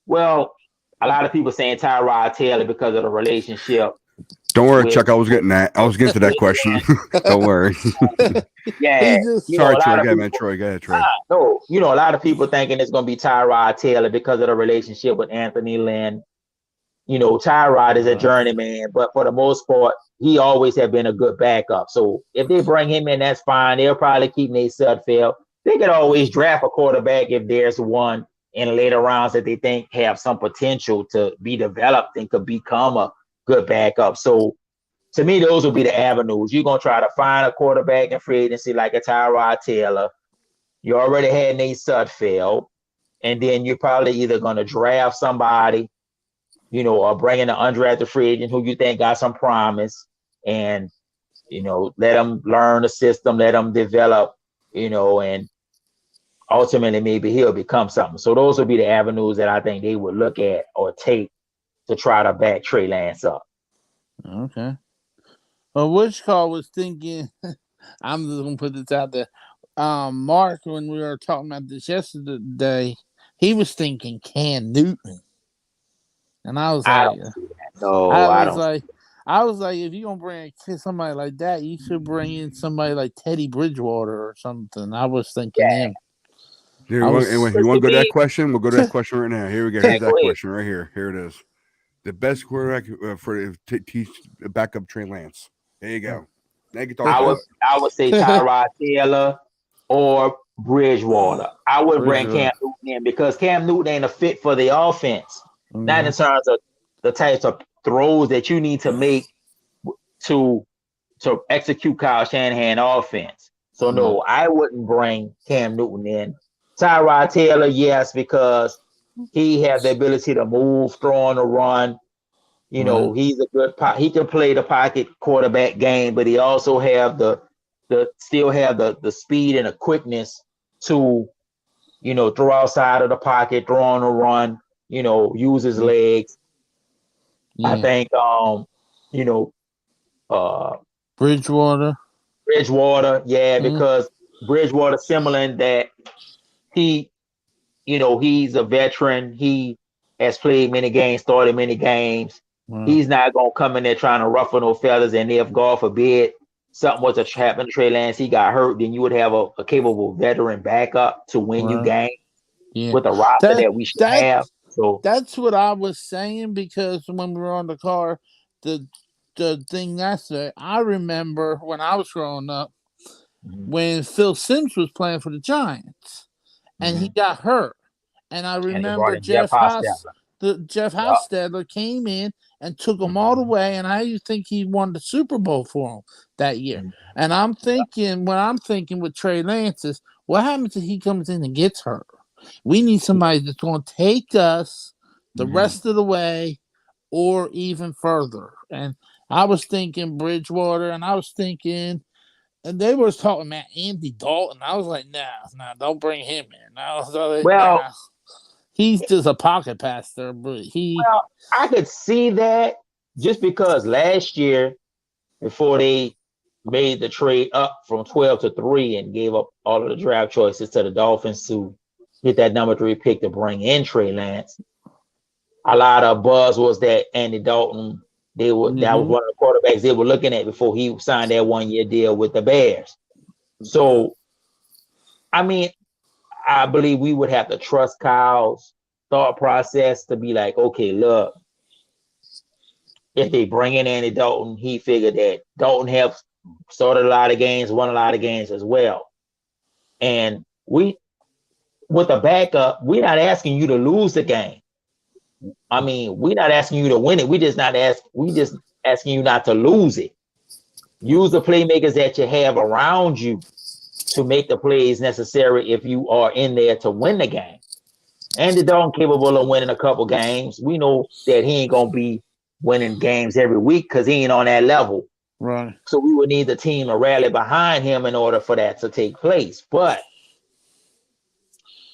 Well, a lot of people saying Tyrod Taylor because of the relationship. Don't worry, Chuck. I was getting to that question. Don't worry. Yeah. Sorry, Troy. Go ahead, Troy. Go ahead, Troy. No, a lot of people thinking it's going to be Tyrod Taylor because of the relationship with Anthony Lynn. Tyrod is a journeyman, but for the most part, he always have been a good backup. So if they bring him in, that's fine. They'll probably keep Nate Sudfeld. They could always draft a quarterback if there's one in later rounds that they think have some potential to be developed and could become a good backup. So to me, those will be the avenues. You're going to try to find a quarterback in free agency like a Tyrod Taylor. You already had Nate Sudfeld. And then you're probably either going to draft somebody, or bring in an undrafted free agent who you think got some promise and, let them learn the system, let them develop, and ultimately maybe he'll become something. So those would be the avenues that I think they would look at or take to try to back Trey Lance up. Okay. Well, which call was thinking, I'm just going to put this out there. Mark, when we were talking about this yesterday, he was thinking Cam Newton, and I was I like, don't see that. No, I don't. I was like, if you're gonna bring somebody like that, you should bring in somebody like Teddy Bridgewater or something. I was thinking him. Dude, I was- you want to go to that question? We'll go to that question right now. Here we go. Yeah, Here's go that ahead. question right here. Here it is. The best quarterback for to teach backup Trey Lance. There you go. Now you can talk about it. I would say Tyrod Taylor or Bridgewater. I would bring Cam Newton in because Cam Newton ain't a fit for the offense. Not in terms of the types of throws that you need to make to execute Kyle Shanahan offense. So no, I wouldn't bring Cam Newton in. Tyrod Taylor, yes, because he has the ability to move, throw on the run. You know, he's a good he can play the pocket quarterback game, but he also have the speed and the quickness to, you know, throw outside of the pocket, throw on the run, you know, use his legs. I think you know, Bridgewater, because Bridgewater similar in that he, you know, he's a veteran. He has played many games, started many games. He's not gonna come in there trying to ruffle no feathers. And if God forbid something was to happen to Trey Lance, he got hurt, then you would have a capable veteran backup to win you games with a roster that we should have. So that's what I was saying, because when we were on the car, the thing I remember when I was growing up, when Phil Simms was playing for the Giants, and he got hurt, and I remember Jeff Hostetler came in and took him all the way, and I think he won the Super Bowl for him that year. And I'm thinking, with Trey Lance is, what happens if he comes in and gets hurt? We need somebody that's going to take us the rest of the way or even further. And I was thinking Bridgewater, and I was thinking, and they was talking about Andy Dalton. I was like, nah, don't bring him in. I was like, nah. He's just a pocket passer, but well, I could see that just because last year, before they made the trade up from 12 to 3 and gave up all of the draft choices to the Dolphins to get that number 3 pick to bring in Trey Lance, a lot of buzz was that Andy Dalton, that was one of the quarterbacks they were looking at before he signed that 1-year deal with the Bears. So, I mean, I believe we would have to trust Kyle's thought process to be like, okay, look, if they bring in Andy Dalton, he figured that Dalton have started a lot of games, won a lot of games as well. And with the backup, we're not asking you to lose the game. I mean, we're not asking you to win it. We just asking you not to lose it. Use the playmakers that you have around you to make the plays necessary if you are in there to win the game. Andy Dalton capable of winning a couple games. We know that he ain't gonna be winning games every week because he ain't on that level. Right. So we would need the team to rally behind him in order for that to take place. But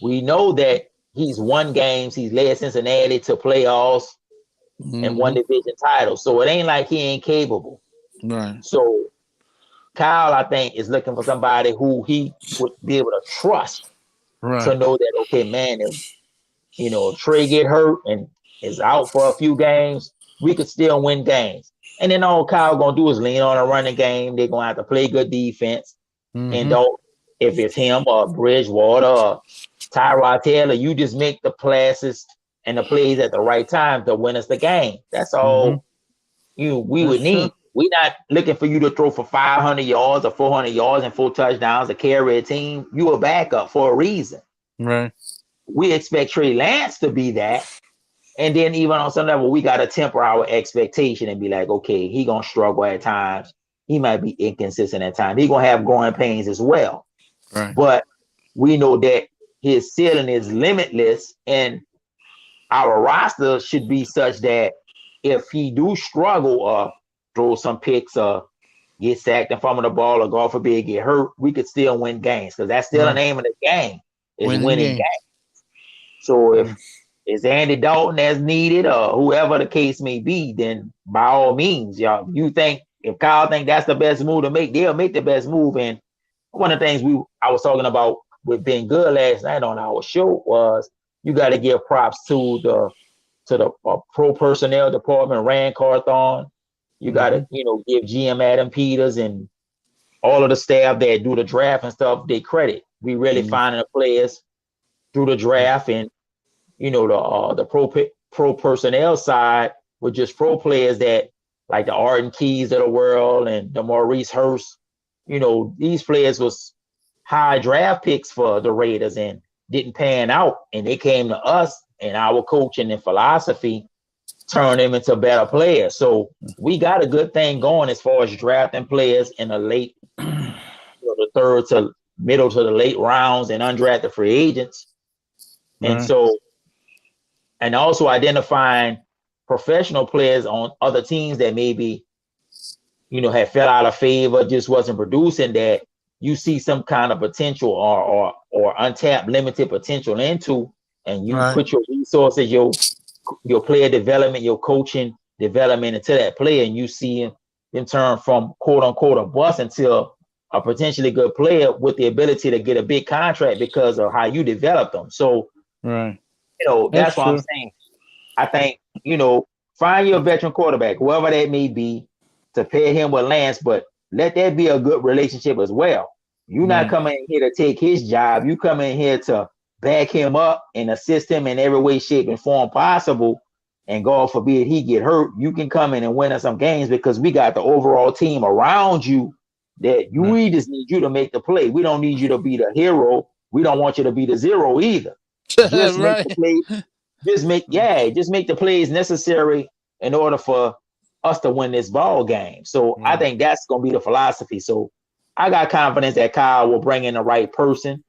we know that he's won games. He's led Cincinnati to playoffs and won division titles. So it ain't like he ain't capable. Right. So Kyle, I think, is looking for somebody who he would be able to trust to know that, okay, man, if Trey get hurt and is out for a few games, we could still win games. And then all Kyle gonna do is lean on a running game. They're gonna have to play good defense. And if it's him or Bridgewater or Tyrod Taylor, you just make the passes and the plays at the right time to win us the game. That's all we would need. We're not looking for you to throw for 500 yards or 400 yards and 4 touchdowns to carry a team. You a backup for a reason. Right. We expect Trey Lance to be that. And then even on some level, we got to temper our expectation and be like, okay, he going to struggle at times. He might be inconsistent at times. He going to have growing pains as well. Right. But we know that his ceiling is limitless, and our roster should be such that if he do struggle or throw some picks or get sacked and fumble the ball or God forbid get hurt, we could still win games because that's still the name of the game is winning games. So if it's Andy Dalton as needed or whoever the case may be, then by all means, y'all, if Kyle think that's the best move to make, they'll make the best move. And one of the things I was talking about with Ben Good last night on our show was You got to give props to the pro personnel department, Rand Carthon. You got to, give GM Adam Peters and all of the staff that do the draft and stuff, they credit. We really finding the players through the draft, and the pro personnel side with just pro players that like the Arden Keys of the world and the Maurice Hurst. These players was high draft picks for the Raiders and didn't pan out, and they came to us, and our coaching and philosophy turned them into better players. So we got a good thing going as far as drafting players in the late, the third to middle to the late rounds and undrafted free agents. And so, and also identifying professional players on other teams that maybe, had fell out of favor, just wasn't producing, that you see some kind of potential or untapped limited potential into, and you put your resources, your player development, your coaching development into that player, and you see them turn from quote unquote a bust until a potentially good player with the ability to get a big contract because of how you develop them. So, that's what I'm saying. I think, find your veteran quarterback, whoever that may be, to pair him with Lance, but let that be a good relationship as well. You're not coming in here to take his job. You come in here to back him up and assist him in every way, shape, and form possible. And God forbid he get hurt, you can come in and win us some games because we got the overall team around you that we just need you to make the play. We don't need you to be the hero. We don't want you to be the zero either. Just make the play. Just make the plays necessary in order for us to win this ball game. So I think that's going to be the philosophy. So I got confidence that Kyle will bring in the right person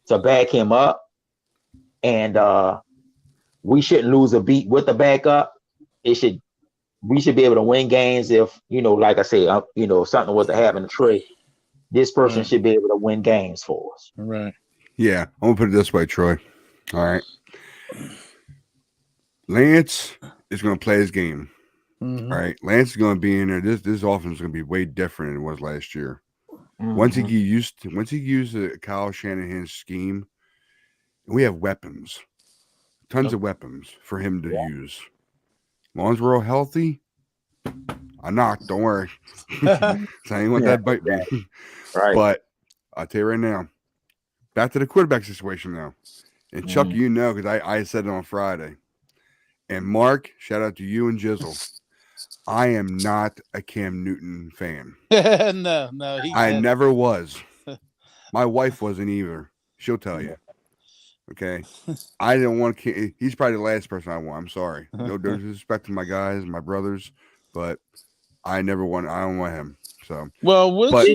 to back him up. And we shouldn't lose a beat with the backup. We should be able to win games if, like I say, if something was to happen to Trey, this person should be able to win games for us. Right. Yeah. I'm going to put it this way, Troy. All right. Lance is going to play his game. All right. Lance is going to be in there. This offense is going to be way different than it was last year. Once he used the Kyle Shanahan scheme, we have weapons, tons of weapons for him to use. As long as we're all healthy, I knocked. Don't worry. So I ain't want that bite me. Right. But I'll tell you right now, back to the quarterback situation now. And Chuck, because I said it on Friday. And Mark, shout out to you and Jizzle. I am not a Cam Newton fan. No. I never was. My wife wasn't either. She'll tell you. Okay. I didn't want Cam. He's probably the last person I want. I'm sorry. No disrespect to my guys, my brothers, but I don't want him. So what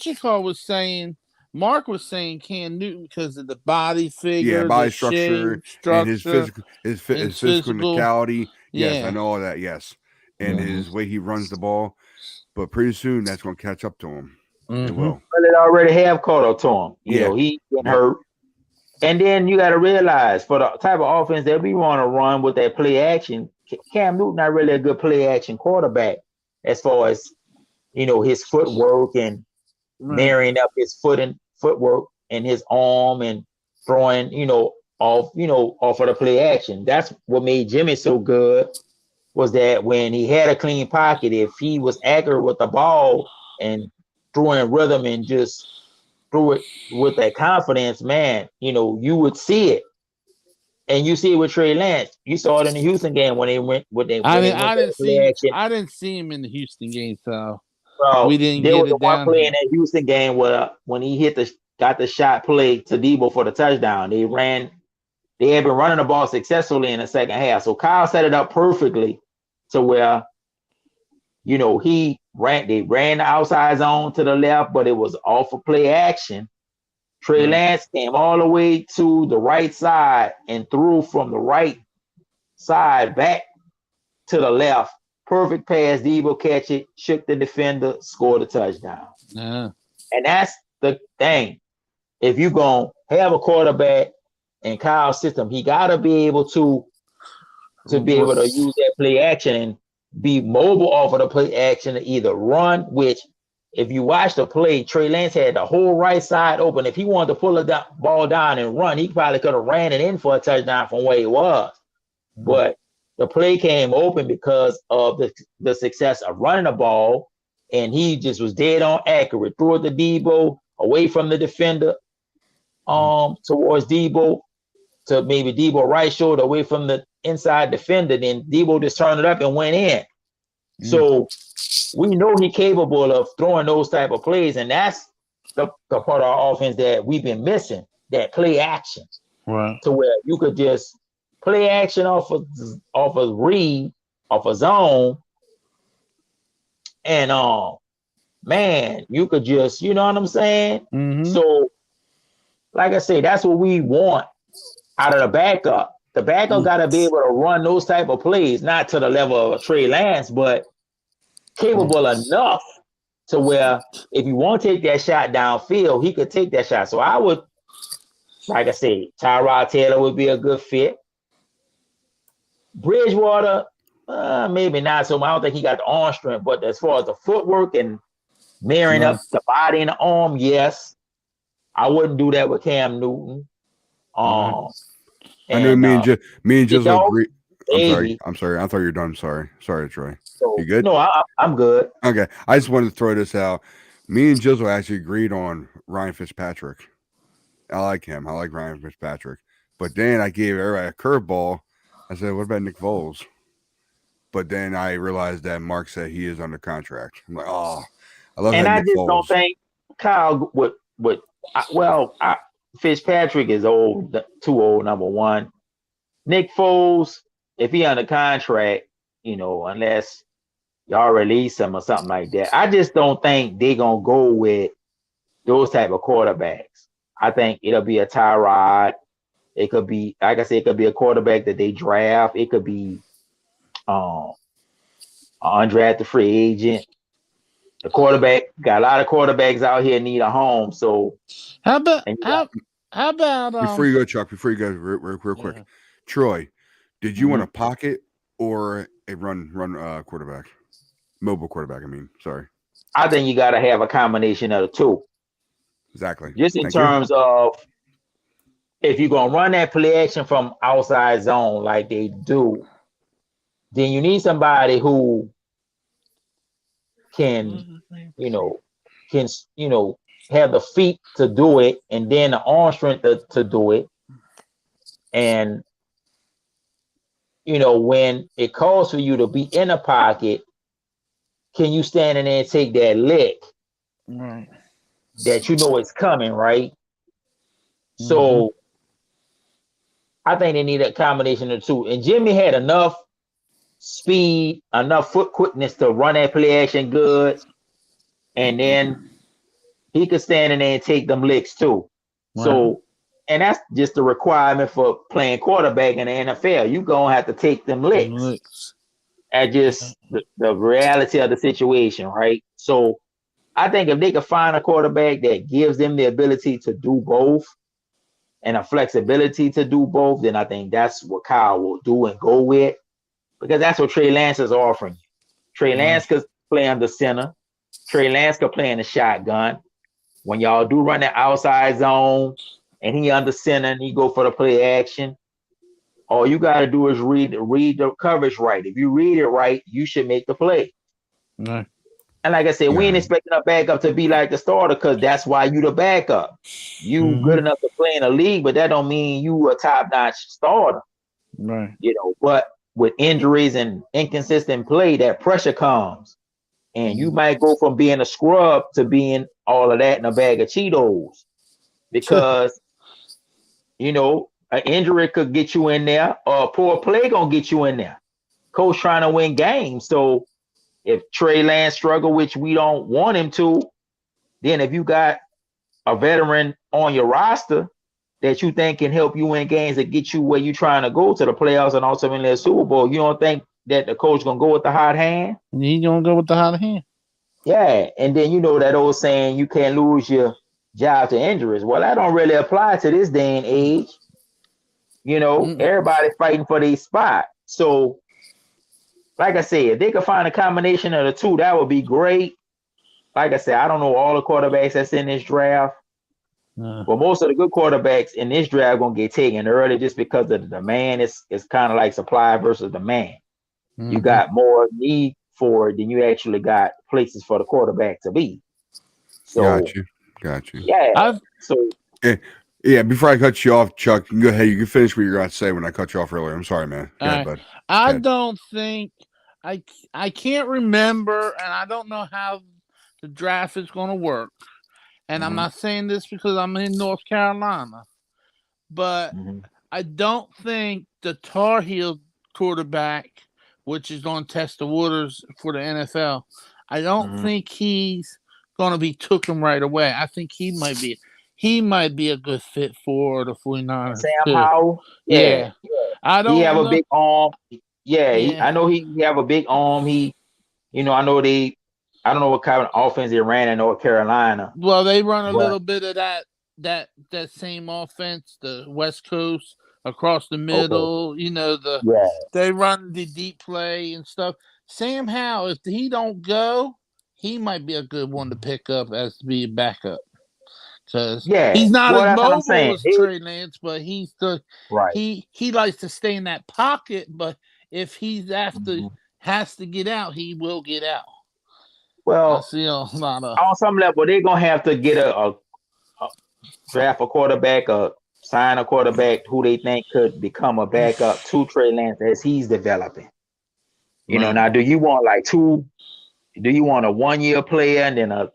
you call was saying, Mark was saying Cam Newton because of the body figure, body the structure, and his physical physicality. Yes, I know all that. Yes. And his way he runs the ball, but pretty soon that's going to catch up to him. It will. Well, it already have caught up to him. He been hurt, and then you got to realize for the type of offense that we want to run with that play action, Cam Newton not really a good play action quarterback as far as his footwork and marrying up his footwork and his arm and throwing off of the play action. That's what made Jimmy so good. Was that when he had a clean pocket, if he was accurate with the ball and threw in rhythm and just threw it with that confidence, man, you would see it. And you see it with Trey Lance. You saw it in the Houston game when they went with their I didn't see him in the Houston game, so we didn't get it down. One play in that Houston game where when he got the shot play to Debo for the touchdown, they had been running the ball successfully in the second half. So Kyle set it up perfectly to where, they ran the outside zone to the left, but it was off of play action. Trey Lance came all the way to the right side and threw from the right side back to the left. Perfect pass. Debo catch it, shook the defender, scored a touchdown. Yeah. And that's the thing. If you're going to have a quarterback in Kyle's system, he got to be able to be able to use that play action and be mobile off of the play action to either run, which if you watch the play, Trey Lance had the whole right side open. If he wanted to pull the ball down and run, he probably could have ran it in for a touchdown from where he was. But the play came open because of the success of running the ball, and he just was dead on accurate. Threw it to Debo, away from the defender, towards Debo, to maybe Debo right shoulder, away from the inside defender. Then Debo just turned it up and went in. So we know he's capable of throwing those type of plays, and that's the part of our offense that we've been missing, that play action. Right. To where you could just play action off of read, off a zone, and man, you could just, you know what I'm saying? So, like I say, that's what we want out of the backup. The backup got to be able to run those type of plays, not to the level of Trey Lance, but capable enough to where if you want to take that shot downfield, he could take that shot. So I would, like I say, Tyrod Taylor would be a good fit. Bridgewater, maybe not so much. I don't think he got the arm strength, but as far as the footwork and marrying up the body and the arm, yes. I wouldn't do that with Cam Newton. I know me and Jizzle agree. I'm sorry. I thought you were done. Sorry, Troy. So, you good? No, I'm good. Okay. I just wanted to throw this out. Me and Jizzle actually agreed on Ryan Fitzpatrick. I like him. I like Ryan Fitzpatrick. But then I gave everybody a curveball. I said, what about Nick Foles? But then I realized that Mark said he is under contract. I'm like, oh, I love that. And I Nick just Foles. don't think Kyle would. Fitzpatrick is old, too old, number one. Nick Foles, if he under contract, unless y'all release him or something like that, I just don't think they're going to go with those type of quarterbacks. I think it'll be a Tyrod. It could be, like I said, it could be a quarterback that they draft. It could be an undrafted free agent. The quarterback, got a lot of quarterbacks out here need a home. So how about before you go, Chuck, real quick. Yeah. Troy, did you want a pocket or a run quarterback? Mobile quarterback, I mean, sorry. I think you got to have a combination of the two. Exactly. Just in terms of if you're going to run that play action from outside zone like they do, then you need somebody who can have the feet to do it and then the arm strength to do it. And, when it calls for you to be in a pocket, can you stand in there and take that lick? Right. That it's coming, right? So I think they need a combination of the two. And Jimmy had enough speed, enough foot quickness to run that play action good. And then he could stand in there and take them licks too. Wow. So, and that's just the requirement for playing quarterback in the NFL. You're going to have to take them licks. At just the reality of the situation, right? So I think if they could find a quarterback that gives them the ability to do both and a flexibility to do both, then I think that's what Kyle will do and go with, because that's what Trey Lance is offering. Trey Lance could play under center. Trey Lance could play in the shotgun. When y'all do run the outside zone and he under center and he go for the play action, all you got to do is read the coverage right. If you read it right, you should make the play. Right. And like I said, we ain't expecting a backup to be like the starter, because that's why you the backup. You good enough to play in the league, but that don't mean you a top-notch starter. Right. But with injuries and inconsistent play, that pressure comes. And you might go from being a scrub to being all of that in a bag of Cheetos. Because, an injury could get you in there, or a poor play gonna get you in there. Coach trying to win games. So if Trey Lance struggle, which we don't want him to, then if you got a veteran on your roster that you think can help you win games and get you where you're trying to go to the playoffs and ultimately the Super Bowl, you don't think that the coach gonna go with the hot hand? He gonna go with the hot hand. Yeah, and then that old saying, you can't lose your job to injuries. Well, that don't really apply to this day and age. Everybody fighting for their spot. So, like I said, if they could find a combination of the two, that would be great. like I said, I don't know all the quarterbacks that's in this draft, but most of the good quarterbacks in this draft gonna get taken early just because of the demand. It's kind of like supply versus demand. You got more need for it than you actually got places for the quarterback to be. So Got you. yeah. So Yeah, before I cut you off, Chuck, go ahead. You can finish what you're going to say when I cut you off earlier. I'm sorry, man. Go ahead, bud. I ahead. don't think I can't remember, and I don't know how the draft is going to work. And I'm not saying this because I'm in North Carolina, but I don't think the Tar Heel quarterback, which is going to test the waters for the NFL, I don't think he's going to be taken right away. I think he might be a good fit for the 49ers. Sam Howell, yeah. I don't. He have a big arm. Yeah, I know he have a big arm. I don't know what kind of offense they ran in North Carolina. Well, they run a little bit of that same offense, the West Coast across the middle. They run the deep play and stuff. Sam Howell, if he don't go, he might be a good one to pick up as to be a backup. Because he's not as mobile as Trey Lance, but he's he likes to stay in that pocket. But if he's has to get out, he will get out. Well, I see a lot of on some level, they're gonna have to get a draft a quarterback, sign a quarterback who they think could become a backup to Trey Lance as he's developing. Now do you want like two? Do you want a 1-year player and then a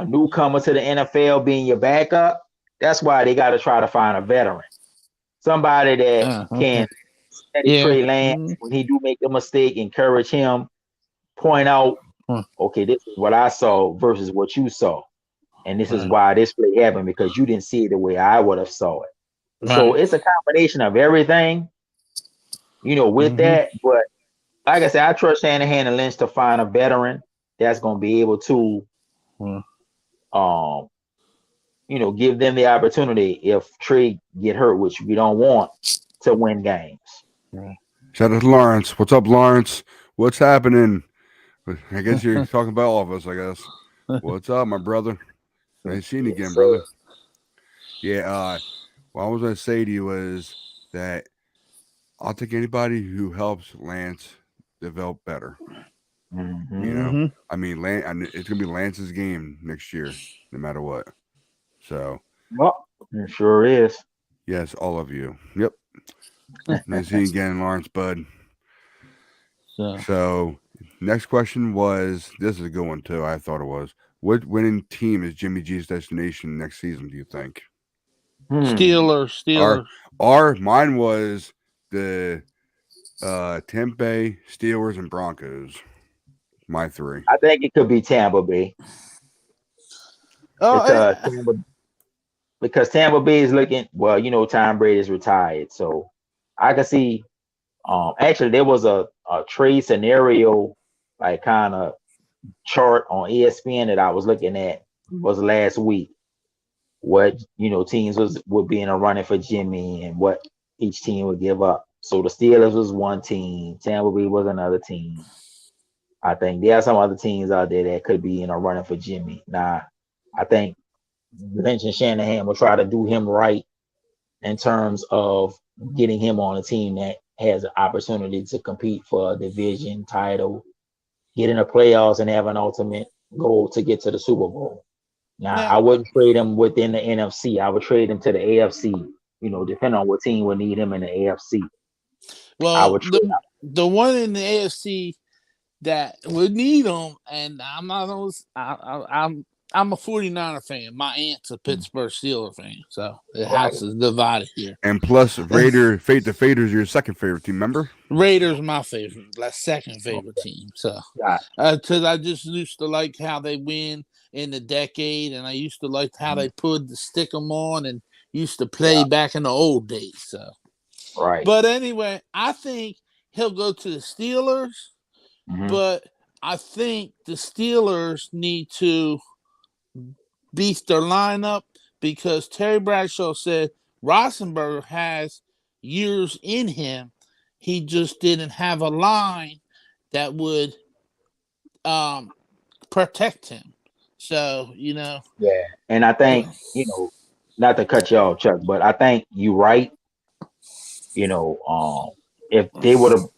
newcomer to the NFL being your backup? That's why they got to try to find a veteran, somebody that can study Trey Lance when he do make a mistake, encourage him, point out, okay, this is what I saw versus what you saw, and this is why this play happened because you didn't see it the way I would have saw it. So it's a combination of everything, with that. But like I said, I trust Shanahan and Lynch to find a veteran that's going to be able to, give them the opportunity if Trey get hurt, which we don't want, to win games. Shout out to Lawrence. What's up, Lawrence? What's happening? I guess you're talking about all of us, I guess. What's up, my brother? Nice seeing you again, brother. Yeah, what I was going to say to you is that I'll take anybody who helps Lance develop better. I mean, it's going to be Lance's game next year, no matter what. So, well, it sure is. Yes, all of you. Yep. Nice seeing you again, Lawrence, bud. So, next question was, this is a good one too. I thought it was. What winning team is Jimmy G's destination next season, do you think? Steelers. Mine was the Tampa Bay, Steelers, and Broncos. My three. I think it could be Tampa Bay. Because Tampa Bay is looking, Tom Brady is retired. So I can see, actually there was a trade scenario, like kind of chart on ESPN that I was looking at was last week. What, teams would be in a running for Jimmy and what each team would give up. So the Steelers was one team. Tampa Bay was another team. I think there are some other teams out there that could be in a running for Jimmy. Now, I think Lynch and Shanahan will try to do him right in terms of getting him on a team that has an opportunity to compete for a division title, get in the playoffs, and have an ultimate goal to get to the Super Bowl. Now, I wouldn't trade him within the NFC. I would trade him to the AFC, depending on what team would need him in the AFC. Well, the one in the AFC that would need him, and I'm not always, I'm a 49er fan. My aunt's a Pittsburgh Steelers fan, so the house is divided here. And plus, the Faders, your second favorite team, remember? Raiders, my favorite, second favorite team. So, because I just used to like how they win in the decade, and I used to like how they put the stick 'em on and used to play back in the old days. So, But anyway, I think he'll go to the Steelers, but I think the Steelers need to beef their lineup because Terry Bradshaw said Rosenberg has years in him. He just didn't have a line that would protect him. So, you know, Yeah, and I think not to cut you off, Chuck, but I think you're right. If they would have,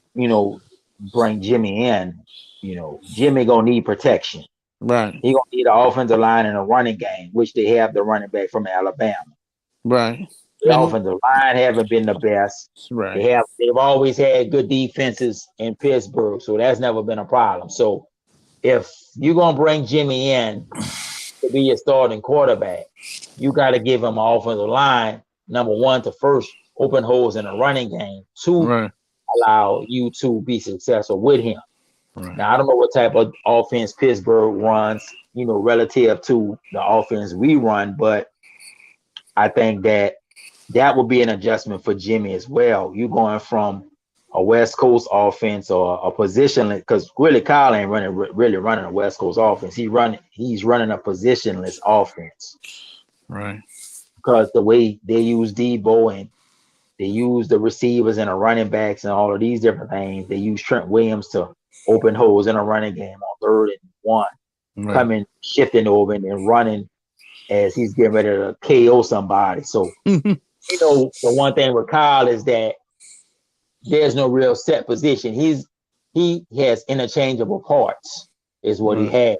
bring Jimmy in, Jimmy gonna need protection. right, He gonna need an offensive line and a running game, which they have the running back from Alabama. right, The and offensive line haven't been the best. right, They've always had good defenses in Pittsburgh, so that's never been a problem. So if you're gonna bring Jimmy in to be your starting quarterback, you got to give him an offensive line, number one, to first open holes in a running game, to right, allow you to be successful with him. right, Now, I don't know what type of offense Pittsburgh runs, relative to the offense we run, but I think that would be an adjustment for Jimmy as well. You going from a West Coast offense or a positionless, because really Kyle ain't really running a West Coast offense. He's running a positionless offense right, because the way they use Debo and they use the receivers and the running backs and all of these different things. They use Trent Williams to open holes in a running game on 3rd and 1, right. coming, shifting over and running as he's getting ready to KO somebody. So, the one thing with Kyle is that there's no real set position. He has interchangeable parts, is what he has.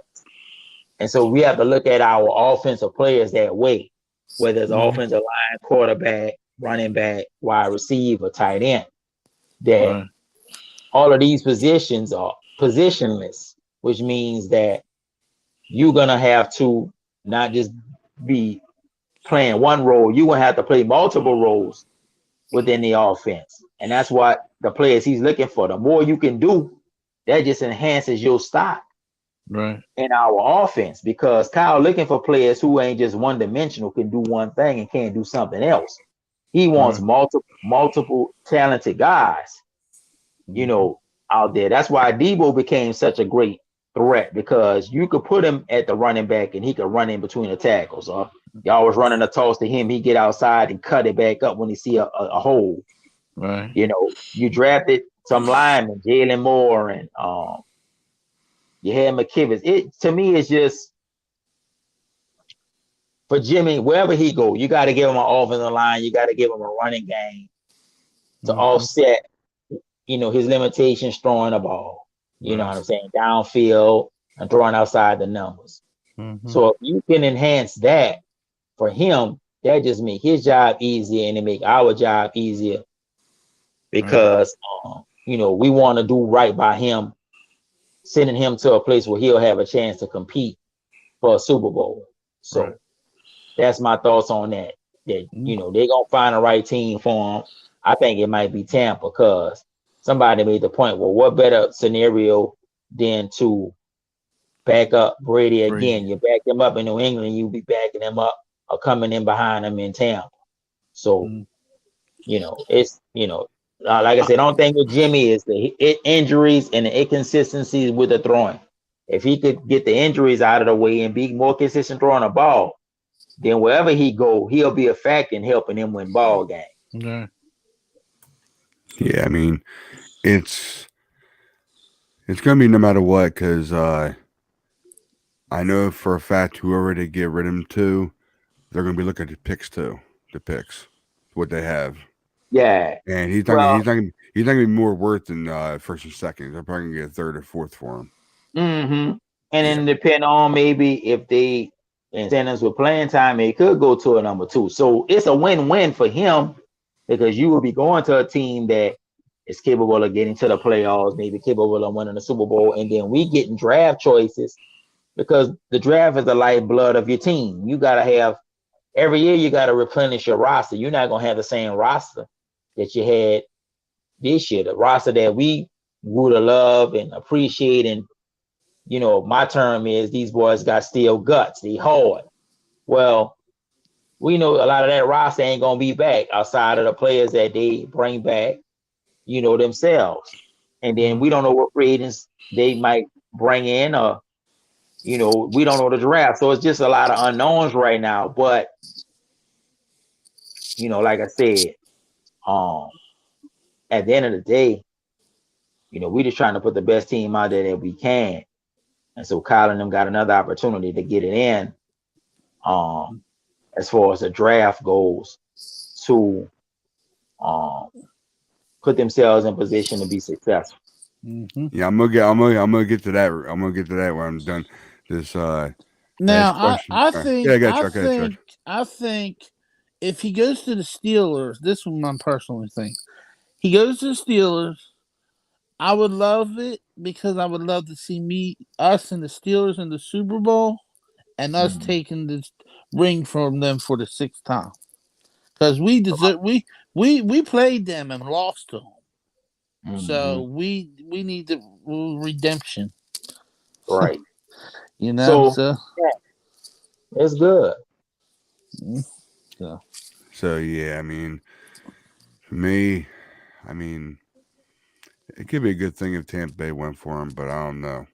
And so we have to look at our offensive players that way, whether it's offensive line, quarterback, running back, wide receiver, tight end, that all of these positions are positionless, which means that you're going to have to not just be playing one role, you're going to have to play multiple roles within the offense. And that's what the players he's looking for. The more you can do, that just enhances your stock in our offense, because Kyle looking for players who ain't just one dimensional, can do one thing and can't do something else. He wants multiple talented guys, out there. That's why Debo became such a great threat, because you could put him at the running back and he could run in between the tackles. Or y'all was running a toss to him, he get outside and cut it back up when he see a hole. Right. You drafted some linemen, Jalen Moore, and you had McKivitz. It to me is just, for Jimmy, wherever he go, you got to give him an offensive line. You got to give him a running game to offset, his limitations throwing the ball. You know what I'm saying? Downfield and throwing outside the numbers. So if you can enhance that for him, that just make his job easier and it make our job easier, because we want to do right by him, sending him to a place where he'll have a chance to compete for a Super Bowl. So that's my thoughts on that. That they're gonna find the right team for him. I think it might be Tampa, because somebody made the point. Well, what better scenario than to back up Brady again? You back him up in New England, you be backing him up or coming in behind him in Tampa. So it's like I said, the only thing with Jimmy is the injuries and the inconsistencies with the throwing. If he could get the injuries out of the way and be more consistent throwing the ball, then wherever he go, he'll be a factor in helping him win ball games. Yeah, I mean, it's gonna be no matter what, because I know for a fact whoever they get rid of him to, they're gonna be looking at the picks, what they have. Yeah, and he's not gonna be more worth than first and second. They're probably gonna get a third or fourth for him. And then depend on maybe if they incentives with playing time, it could go to a number 2. So it's a win-win for him, because you will be going to a team that is capable of getting to the playoffs, maybe capable of winning the Super Bowl, and then we getting draft choices, because the draft is the lifeblood of your team. You got to have, every year you got to replenish your roster. You're not going to have the same roster that you had this year, the roster that we would have loved and appreciate. And my term is, these boys got steel guts. They hard. Well, we know a lot of that roster ain't gonna be back outside of the players that they bring back, themselves. And then we don't know what free agents they might bring in, or we don't know the draft. So it's just a lot of unknowns right now. But like I said, at the end of the day, we just trying to put the best team out there that we can. And so Kyle and them got another opportunity to get it in. As far as the draft goes, to put themselves in position to be successful. Mm-hmm. Yeah, I'm gonna get to that. I'm gonna get to that when I'm done. This Now, I think, yeah, Chuck. I think if he goes to the Steelers, this is my personal thing. He goes to the Steelers. I would love it because I would love to see us and the Steelers in the Super Bowl, and us taking this ring from them for the 6th time. Because we deserve we played them and lost to them. So we need the redemption. Right. You know, so yeah, it's good. So yeah, I mean, for me, I mean, it could be a good thing if Tampa Bay went for him, but I don't know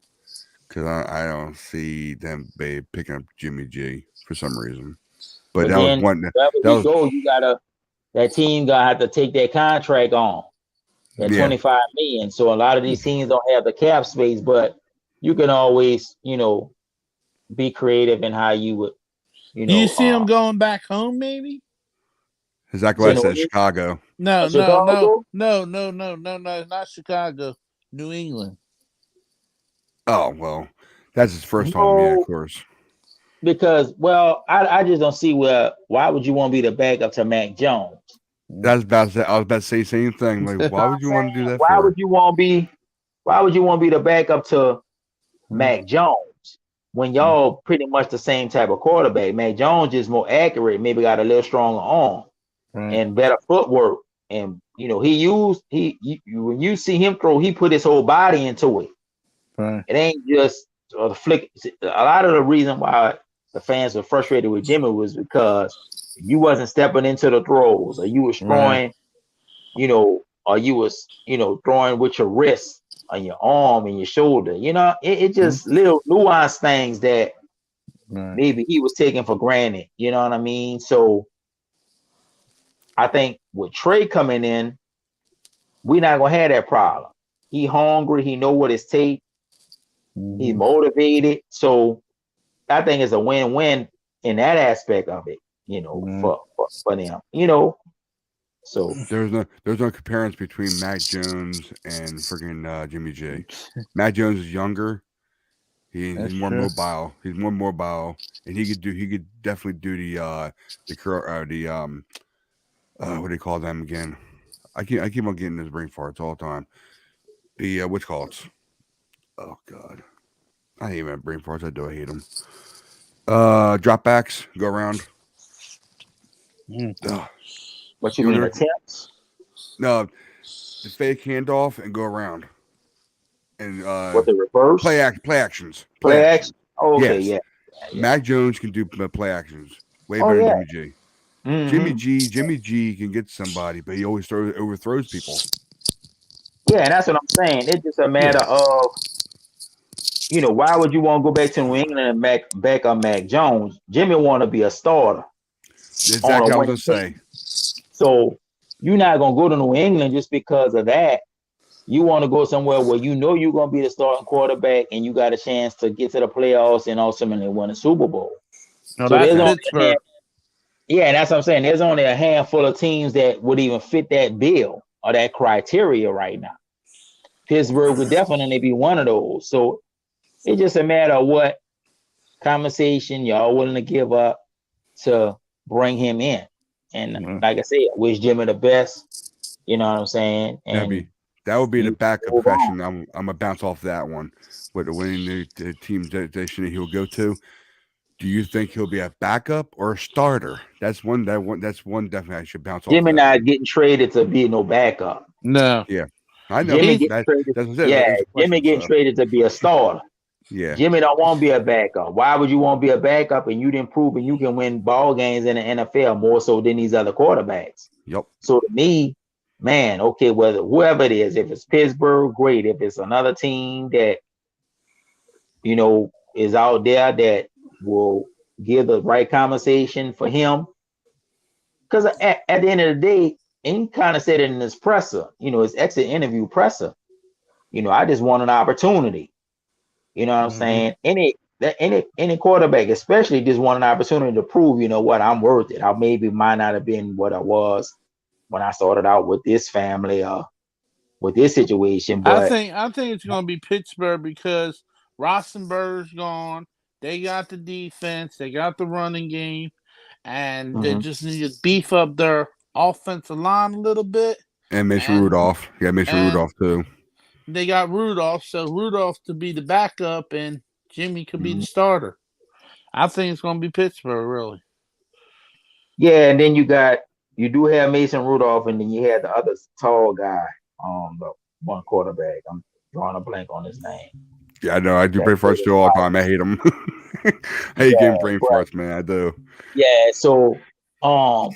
because I don't see Tampa Bay picking up Jimmy G for some reason. But that was one. That team gonna have to take that contract on that $25 million. So a lot of these teams don't have the cap space, but you can always, be creative in how you would, Do you see him going back home? Maybe. Exactly what I said. Chicago. No, not Chicago. New England. Oh well, that's his first home, yeah, of course. Because I just don't see why would you want to be the backup to Mac Jones? I was about to say the same thing. Like, why would you want to do that? Why would you want to be the backup to Mac Jones when y'all pretty much the same type of quarterback? Mac Jones is more accurate, maybe got a little stronger arm and better footwork. And when you see him throw, he put his whole body into it. Right. It ain't just the flick. A lot of the reason why the fans were frustrated with Jimmy was because you wasn't stepping into the throws, or you was throwing, or you was, throwing with your wrist on your arm and your shoulder. It just little nuanced things that maybe he was taking for granted. You know what I mean? So I think with Trey coming in, we're not gonna have that problem. He hungry. He know what it takes. He's motivated. So I think it's a win-win in that aspect of it. For them. So there's no comparison between Mac Jones and freaking Jimmy G. Mac Jones is younger. He's more mobile. He's more mobile, and he could definitely do the what do you call them again? I keep on getting this brain farts all the time. The what's called? Oh God, I hate my brain farts. I hate them. Dropbacks go around. What you mean, attempts? No, the fake handoff and go around. And what the reverse? Play actions. Play action. Oh, okay, yes. Yeah. Mac Jones can do play actions way better than Jimmy G. Jimmy G can get somebody, but he always overthrows people. Yeah, and that's what I'm saying. It's just a matter of, why would you want to go back to New England and back up Mac Jones? Jimmy want to be a starter. Exactly what I was going to say. So you're not going to go to New England just because of that. You want to go somewhere where you're going to be the starting quarterback and you got a chance to get to the playoffs and ultimately win a Super Bowl. No, so that's Pittsburgh. And that's what I'm saying. There's only a handful of teams that would even fit that bill or that criteria right now. Pittsburgh would definitely be one of those. So it's just a matter of what conversation y'all willing to give up to bring him in. And like I said, wish Jimmy the best. You know what I'm saying? And that would be the backup question. I'm gonna bounce off that one. With the winning the team that he'll go to. Do you think he'll be a backup or a starter? That's one definitely I should bounce off. Jimmy not getting traded to be no backup. No. Yeah. I know. Jimmy getting traded to be a starter. Yeah. Jimmy don't want to be a backup. Why would you want to be a backup and you didn't prove and you can win ball games in the NFL more so than these other quarterbacks? Yep. So to me, man, okay, whoever it is, if it's Pittsburgh, great. If it's another team that is out there that will give the right conversation for him, because at the end of the day, and he kind of said it in his presser, his exit interview presser. I just want an opportunity. You know what I'm Mhm. saying? Any quarterback, especially just want an opportunity to prove, you know what, I'm worth it. I maybe might not have been what I was when I started out with this family with this situation, but I think it's going to be Pittsburgh because Rosenberg's gone. They got the defense. They got the running game, and they mhm. just need to beef up their offensive line a little bit. And Mason And Rudolph. Yeah, Mason and Rudolph too. they got Rudolph, so Rudolph to be the backup, and Jimmy could be the Mhm. starter. I think it's going to be Pittsburgh, really. Yeah, and then you do have Mason Rudolph, and then you had the other tall guy, the one quarterback. I'm drawing a blank on his name. Yeah, I know. I do That brain farts too all the time. I hate them. I hate yeah, getting brain but farts, man. I do. yeah, so I'm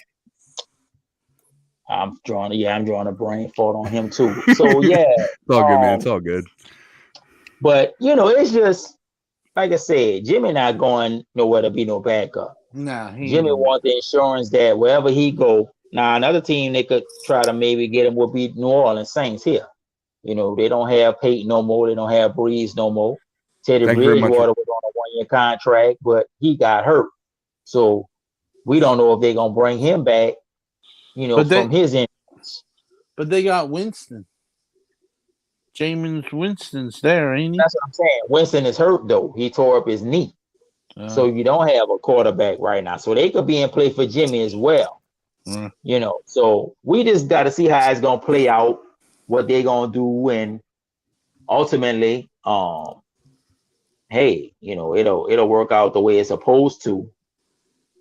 drawing a brain fart on him too. So yeah, It's all good, man. It's um, all good. but it's just like I said, Jimmy not going nowhere to be no backup. Nah, he ain't Jimmy gonna be. want the insurance that wherever he go, now another team they could try to maybe get him would be New Orleans Saints here. They don't have Peyton no more. They don't have Breeze no more. Teddy Thank you very much. Bridgewater was on a 1-year contract, but he got hurt. So we don't know if they're gonna bring him back, But from his end. they got Winston. Jameis Winston's there, ain't he? That's what I'm saying. Winston is hurt though. He tore up his knee. So you don't have a quarterback right now. So they could be in play for Jimmy as well. uh, So we just got to see how it's gonna play out, what they're gonna do, and ultimately, hey, it'll work out the way it's supposed to,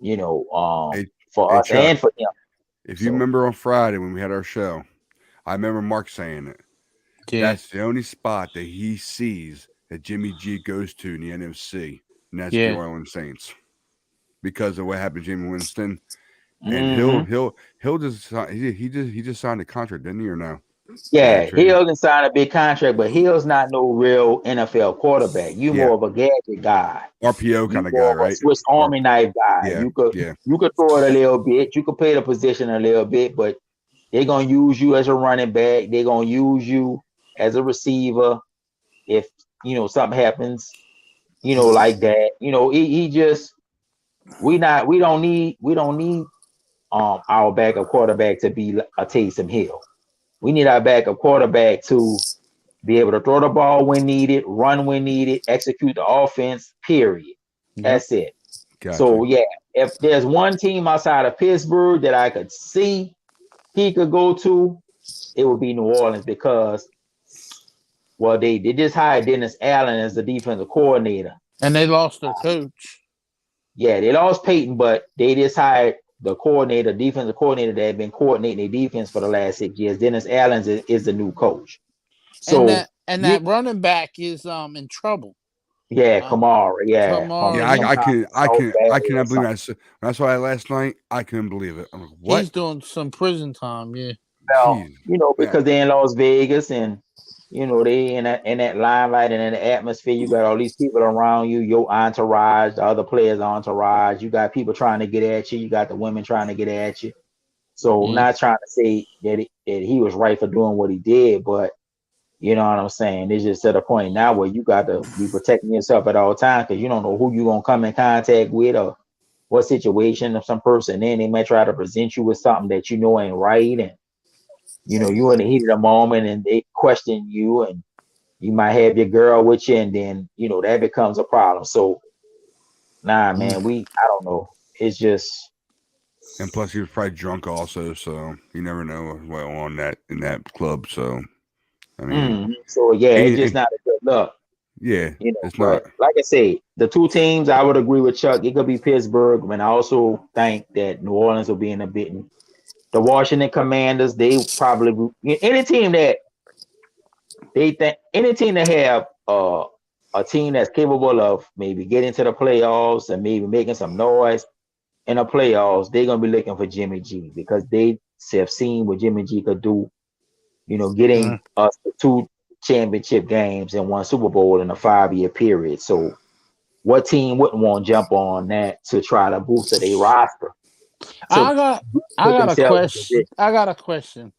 Hey, for hey, us Chuck. and for him. If you So remember on Friday when we had our show, I remember Mark saying it. yeah. That's the only spot that he sees that Jimmy G goes to in the NFC, and that's Yeah. New Orleans Saints, because of what happened to Jimmy Winston. And mhm. he'll just he just signed a contract, didn't he, or no? Yeah, Traded. Hill can sign a big contract, but Hill's not no real NFL quarterback. You Yeah, more of a gadget guy. RPO You kind of guy, more of a right? Swiss Army knife guy. Yeah, You could yeah. you could throw it a little bit. You could play the position a little bit, but they're gonna use you as a running back. They're gonna use you as a receiver if something happens, like that. He just we don't need our backup quarterback to be a Taysom Hill. We need our backup quarterback to be able to throw the ball when needed, run when needed, execute the offense, period. Yep. That's it. Gotcha. So yeah, if there's one team outside of Pittsburgh that I could see he could go to, it would be New Orleans because they just hired Dennis Allen as the defensive coordinator. And they lost their coach. Yeah, they lost Peyton, but they just hired the defensive coordinator that had been coordinating their defense for the last 6 years. Dennis Allen is the new coach. So That running back is in trouble. yeah, Um, Kamara, yeah, Kamara, Yeah, I cannot believe that. When I saw that last night, I couldn't believe it. I'm like, what? He's doing some prison time. Yeah. Well, Jeez. because they're in Las Vegas and they in that limelight and in the atmosphere, you got all these people around you, your entourage, the other players' entourage. You got people trying to get at you. You got the women trying to get at you. So Yeah. not trying to say that he was right for doing what he did, but you know what I'm saying? It's just at a point now where you got to be protecting yourself at all times because you don't know who you're going to come in contact with or what situation of some person. Then they might try to present you with something that ain't right. And, you in the heat of the moment and they question you and you might have your girl with you and then, that becomes a problem. So, nah, man, I don't know. It's just. And plus, he was probably drunk also, so you never know well in that club. So, I mean, So yeah, it's just not a good look. Yeah, it's But not. like I say, the two teams I would agree with Chuck. It could be Pittsburgh, and I also think that New Orleans will be in a bidding. The Washington Commanders, they probably any team that have a team that's capable of maybe getting to the playoffs and maybe making some noise in the playoffs, they're gonna be looking for Jimmy G because they have seen what Jimmy G could do. Getting us to 2 championship games and 1 Super Bowl in a 5-year period. So, what team wouldn't want to jump on that to try to boost their roster? I got a question. I got a question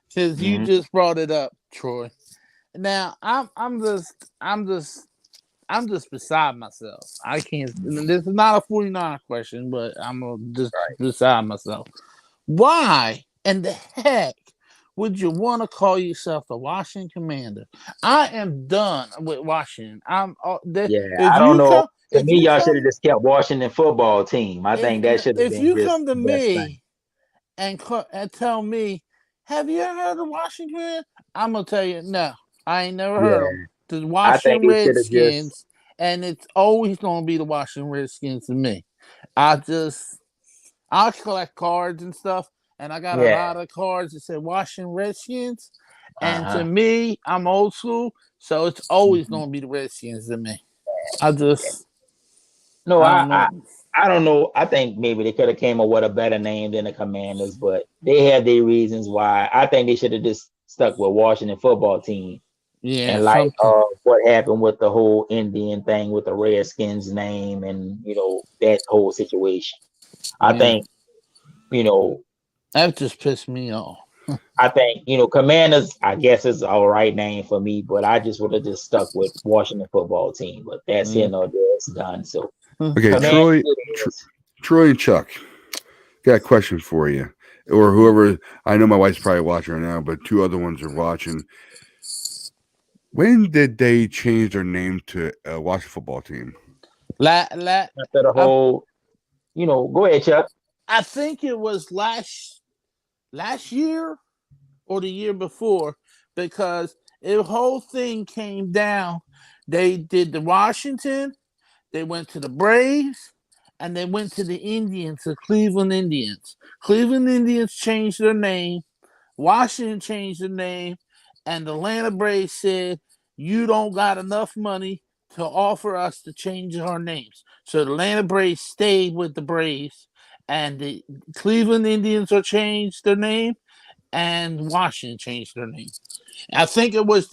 because you just brought it up, Troy. Now I'm just I'm just beside myself. I can't. This is not a 49 question, but just beside myself. Why in the heck would you want to call yourself the Washington Commander? I am done with Washington. Yeah, if I don't you know. come, To if me, you y'all should come, have just kept Washington football team. I think that should have if been you just come to the best thing. me and tell me, have you ever heard of Washington Commander? I'm gonna tell you, no, I ain't never heard of them. Yeah, The I think Washington they should have just. Redskins, and it's always gonna be the Washington Redskins to me. I collect cards and stuff, and I got a Yeah. lot of cards that say Washington Redskins. And to Uh-huh. me, I'm old school, so it's always Mhm. gonna be the Redskins to me. No, I I, don't I know. I don't know. I think maybe they could have came up with a better name than the Commanders, but they had their reasons why. I think they should have just stuck with Washington football team. Yeah, And like something. what happened with the whole Indian thing with the Redskins name and that whole situation. I Yeah, think you know that just pissed me off. I think Commanders. I guess is all right name for me, but I just would have just stuck with Washington football team. But that's here Yeah. nor there. It's done. So Okay, Commanders Troy, it Tr- is. Troy and Chuck, got a question for you, or whoever. I know my wife's probably watching right now, but two other ones are watching. When did they change their name to a Washington football team? After the whole, go ahead, Chuck. I think it was last year or the year before, because the whole thing came down. They did the Washington, they went to the Braves, and they went to the Indians, the Cleveland Indians. Cleveland Indians changed their name. Washington changed their name, and the Atlanta Braves said, "You don't got enough money to offer us to change our names." So the Atlanta Braves stayed with the Braves, and the Cleveland Indians are changed their name, and Washington changed their name. I think it was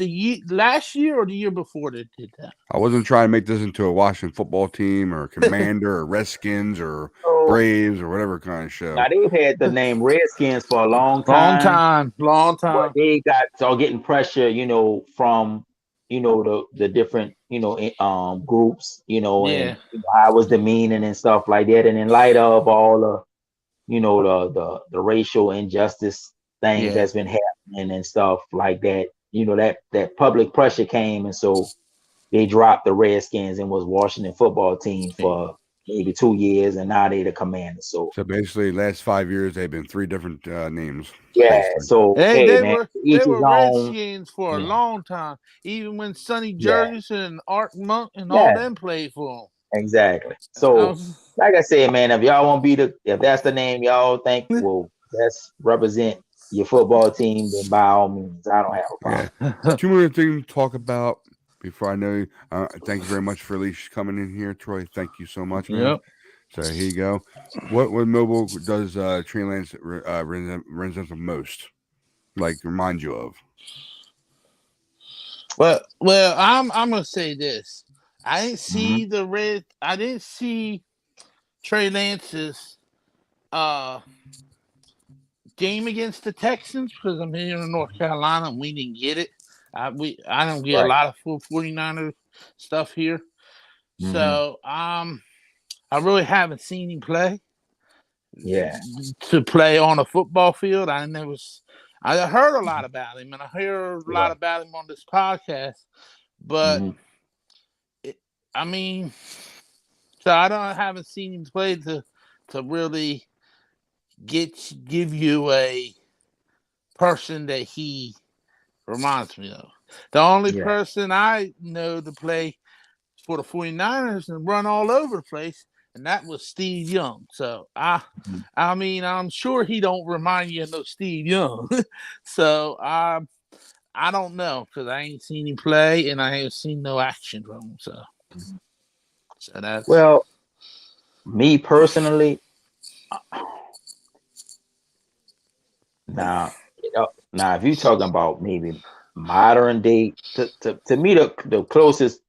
last year or the year before they did that. I wasn't trying to make this into a Washington football team or Commander or Redskins or So Braves or whatever kind of show. now they've had the name Redskins for a long Long but time. they got getting pressure, from the different groups, Yeah. and how it was demeaning and stuff like that. And in light of all the the racial injustice things Yeah. that's been happening and stuff like that, that public pressure came, and so they dropped the Redskins and was Washington football team for maybe 2 years, and now they the Commanders. So basically, last 5 years they've been three different names. yeah, basically. so Hey, hey they man, were each his own. Redskins for a Yeah. long time. Even when Sonny Yeah. Jurgensen and Art Monk and Yeah. all them played for Exactly. them. So, like I said, man, if y'all want to if that's the name y'all think will best represent your football team, then by all means, I don't have a problem. Yeah. Two more things to talk about before I know. Thank you very much for at least coming in here, Troy. Thank you so much, man. Yep. So here you go. What mobile does Trey Lance represent the most? Like remind you of? Well, I'm gonna say this. I didn't see I didn't see Trey Lance's game against the Texans because I'm here in North Carolina and we didn't get it. I don't get a lot of 49er stuff here. So I really haven't seen him play. Yeah. To play on a football field. I heard a lot about him, and I hear a lot about him on this podcast. But I mean, so I haven't seen him play to really give you a person that he reminds me of. The only person I know to play for the 49ers and run all over the place, and that was Steve Young. So I mean, I'm sure he don't remind you of no Steve Young. So I don't know because I ain't seen him play and I ain't seen no action from him. So that's me personally. Now if you're talking about maybe modern day, to me the closest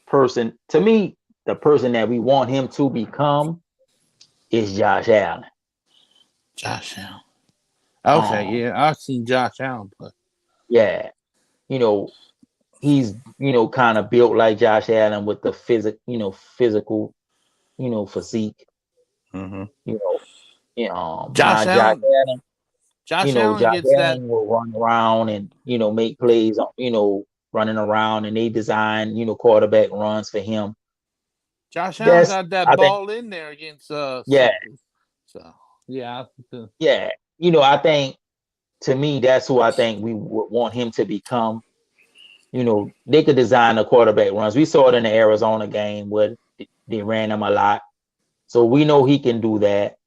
person to me, the person that we want him to become is Josh Allen. Josh Allen. Okay, yeah, I've seen Josh Allen play. Yeah, he's kind of built like Josh Allen with the physical, physique. Mm-hmm. Josh Allen. Allen. Josh Allen gets Josh that. Allen will run around and make plays. Running around, and they design quarterback runs for him. Josh Allen got that ball in there against yeah. So yeah. Yeah. I think, to me, that's who I think we would want him to become. They could design the quarterback runs. We saw it in the Arizona game where they ran him a lot. So we know he can do that.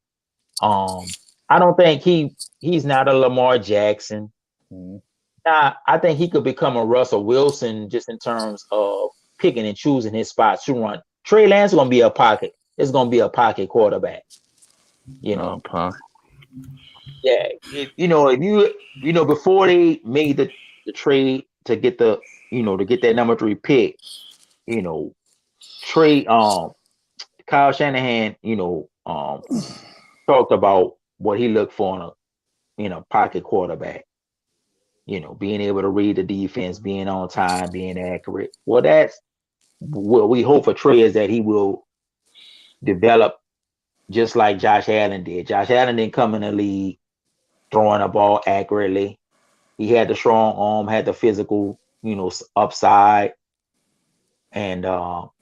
I don't think he's not a Lamar Jackson. Mm-hmm. I think he could become a Russell Wilson just in terms of picking and choosing his spots to run. Trey Lance is going to be a pocket. It's going to be a pocket quarterback. Yeah. If you before they made the trade to get to get that number 3 pick, Trey Kyle Shanahan, talked about what he looked for in a pocket quarterback. Being able to read the defense, being on time, being accurate. Well, that's what we hope for Trey, is that he will develop just like Josh Allen did. Josh Allen didn't come in the league throwing a ball accurately. He had the strong arm, had the physical, upside, and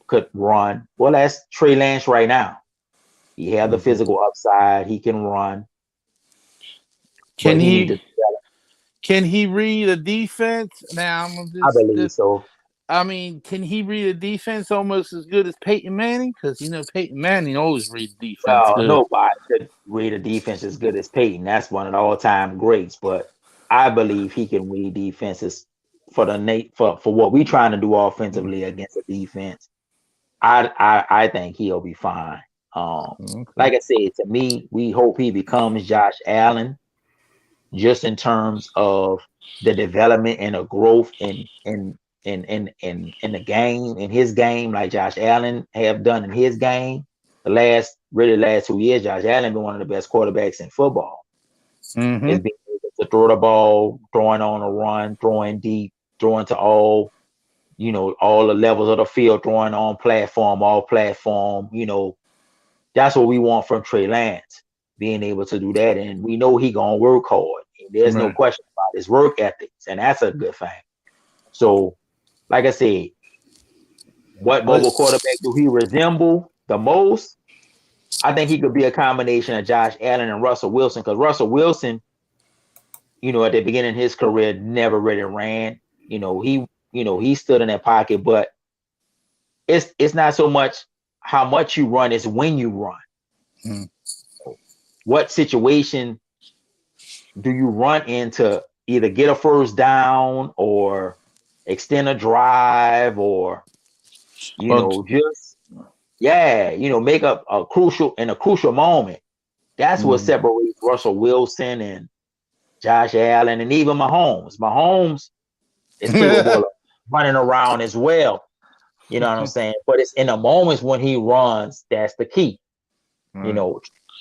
could run. Well, that's Trey Lance right now. He had the physical upside. He can run. Can he read a defense? Now, I believe so. I mean, can he read a defense almost as good as Peyton Manning? Because Peyton Manning always reads defense. Nobody could read a defense as good as Peyton. That's one of the all-time greats. But I believe he can read defenses for what we're trying to do offensively against a defense. I think he'll be fine. Like I said, to me, we hope he becomes Josh Allen, just in terms of the development and the growth in the game, in his game, like Josh Allen have done in his game. The last 2 years, Josh Allen been one of the best quarterbacks in football. Mm-hmm. Is being able to throw the ball, throwing on a run, throwing deep, throwing to all the levels of the field, throwing on all platform. That's what we want from Trey Lance, being able to do that. And we know he gonna work hard. There's no question about his work ethics, and that's a good thing. So, like I said, what mobile quarterback do he resemble the most? I think he could be a combination of Josh Allen and Russell Wilson, because Russell Wilson, at the beginning of his career, never really ran. He stood in that pocket, but it's not so much how much you run, it's when you run. Mm. What situation do you run into either get a first down or extend a drive, or make up a crucial moment. That's what separates Russell Wilson and Josh Allen and even Mahomes. Mahomes is capable of running around as well. You know what I'm saying? But it's in the moments when he runs that's the key.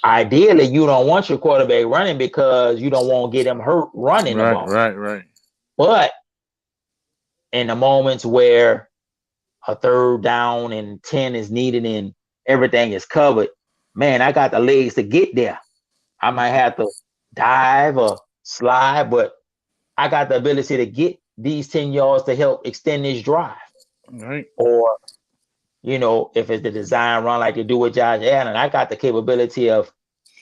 Ideally, you don't want your quarterback running because you don't want to get him hurt running the ball. Right. But in the moments where a 3rd down and 10 is needed and everything is covered, man, I got the legs to get there. I might have to dive or slide, but I got the ability to get these 10 yards to help extend this drive. Right. Or, if it's the design run like you do with Josh Allen, I got the capability of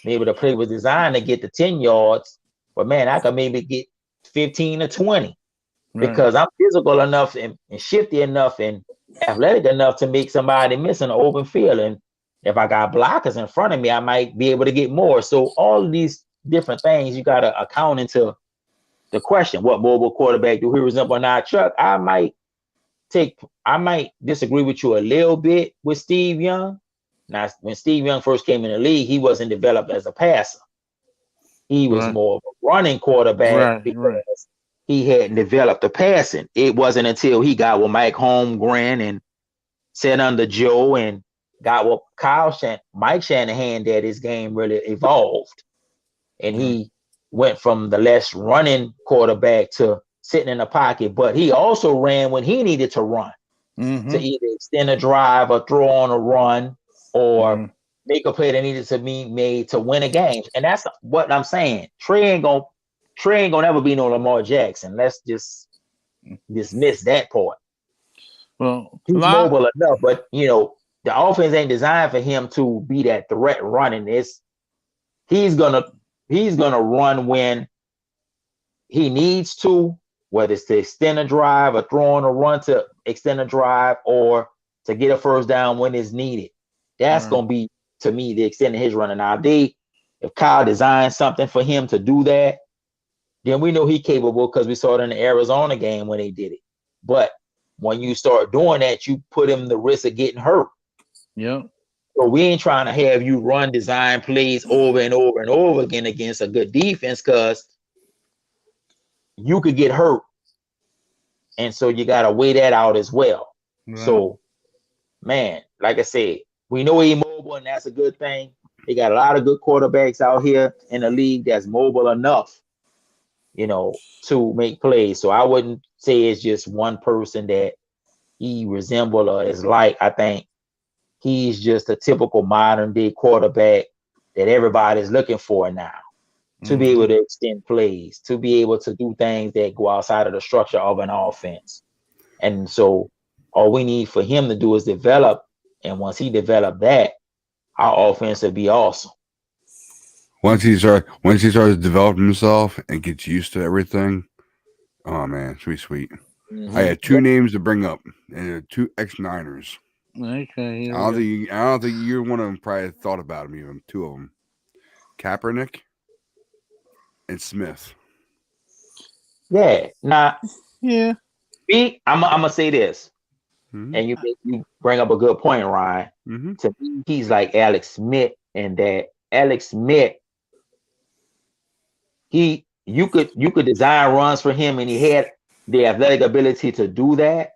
maybe to play with design to get the 10 yards, but man, I could maybe get 15 or 20 because I'm physical enough and shifty enough and athletic enough to make somebody miss in an open field. And if I got blockers in front of me, I might be able to get more. So all of these different things you got to account into the question, what mobile quarterback do he resemble now? Chuck, I might disagree with you a little bit with Steve Young. Now, when Steve Young first came in the league, he wasn't developed as a passer. He was more of a running quarterback because he hadn't developed the passing. It wasn't until he got with Mike Holmgren and sat under Joe and got with Mike Shanahan that his game really evolved. And he went from the less running quarterback to sitting in the pocket, but he also ran when he needed to run to either extend a drive or throw on a run or make a play that needed to be made to win a game. And that's what I'm saying. Trey ain't gonna ever be no Lamar Jackson. Let's just dismiss that part. Well, He's mobile enough, but the offense ain't designed for him to be that threat running. He's gonna run when he needs to, whether it's to extend a drive or throw on a run to extend a drive or to get a first down when it's needed. That's gonna be, to me, the extent of his running. Now, if Kyle designed something for him to do that, then we know he's capable because we saw it in the Arizona game when they did it. But when you start doing that, you put him the risk of getting hurt. Yeah. So we ain't trying to have you run design plays over and over and over again against a good defense because you could get hurt. And so you got to weigh that out as well. Right. So, man, like I said, we know he's mobile, and that's a good thing. They got a lot of good quarterbacks out here in the league that's mobile enough, to make plays. So I wouldn't say it's just one person that he resembles or is like. I think he's just a typical modern day quarterback that everybody's looking for now to be able to extend plays, to be able to do things that go outside of the structure of an offense. And so all we need for him to do is develop. And once he developed that, our offense will be awesome. Once he starts developing himself and gets used to everything, oh man, sweet. I had two names to bring up, and two ex-Niners. Okay. I don't think you're one of them. Probably thought about him. Even two of them, Kaepernick and Smith. Yeah. Now. Yeah. I'm gonna say this, and you bring up a good point, Ryan. To me, he's like Alex Smith, in that Alex Smith, you could design runs for him, and he had the athletic ability to do that.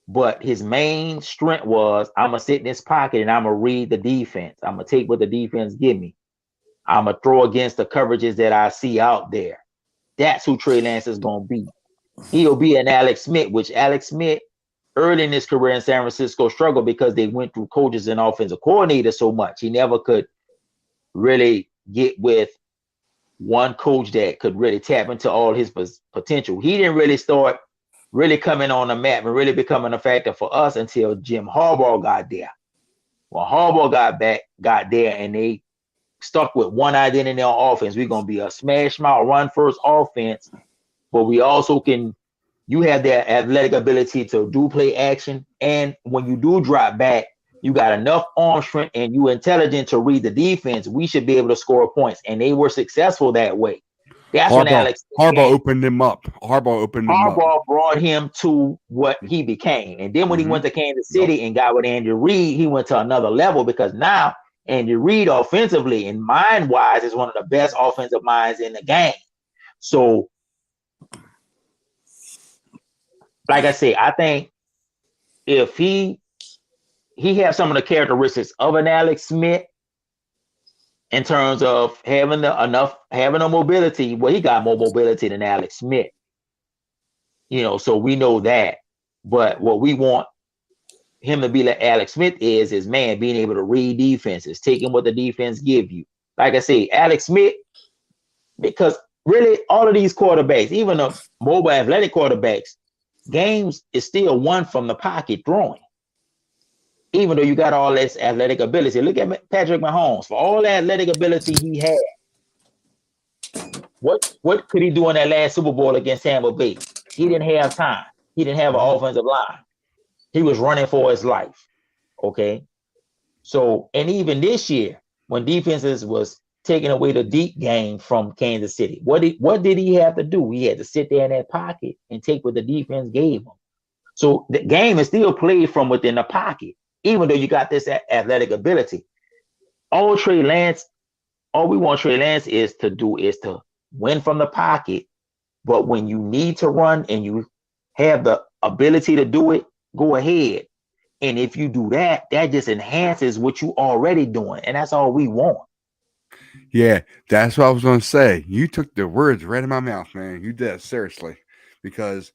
But his main strength was, I'm gonna sit in this pocket and I'm gonna read the defense. I'm gonna take what the defense give me. I'm gonna throw against the coverages that I see out there. That's who Trey Lance is gonna be. He'll be an Alex Smith, which Alex Smith early in his career in San Francisco struggled because they went through coaches and offensive coordinators so much. He never could really get with one coach that could really tap into all his potential. He didn't really start really coming on the map and really becoming a factor for us until Jim Harbaugh got there. When Harbaugh got there, and they stuck with one identity on offense. We're going to be a smash mouth, run first offense, but we also you have that athletic ability to do play action. And when you do drop back, you got enough arm strength and you intelligent to read the defense. We should be able to score points. And they were successful that way. That's when Harbaugh opened him up. Harbaugh brought him to what he became. And then when he went to Kansas City and got with Andy Reid, he went to another level, because now Andy Reid offensively and mind-wise is one of the best offensive minds in the game. So, like I say, I think if he has some of the characteristics of an Alex Smith in terms of having a mobility. Well, he got more mobility than Alex Smith, so we know that. But what we want him to be like Alex Smith is being able to read defenses, taking what the defense give you. Like I say, Alex Smith, because really all of these quarterbacks, even the mobile athletic quarterbacks, games is still won from the pocket throwing. Even though you got all this athletic ability. Look at Patrick Mahomes. For all the athletic ability he had, what could he do in that last Super Bowl against Tampa Bay? He didn't have time. He didn't have an offensive line. He was running for his life. Okay? So, and even this year, when defenses was taking away the deep game from Kansas City, what did he have to do? He had to sit there in that pocket and take what the defense gave him. So the game is still played from within the pocket, even though you got this athletic ability. All we want Trey Lance is to win from the pocket. But when you need to run and you have the ability to do it, go ahead. And if you do that, that just enhances what you already doing. And that's all we want. Yeah, that's what I was going to say. You took the words right in my mouth, man. You did, seriously. because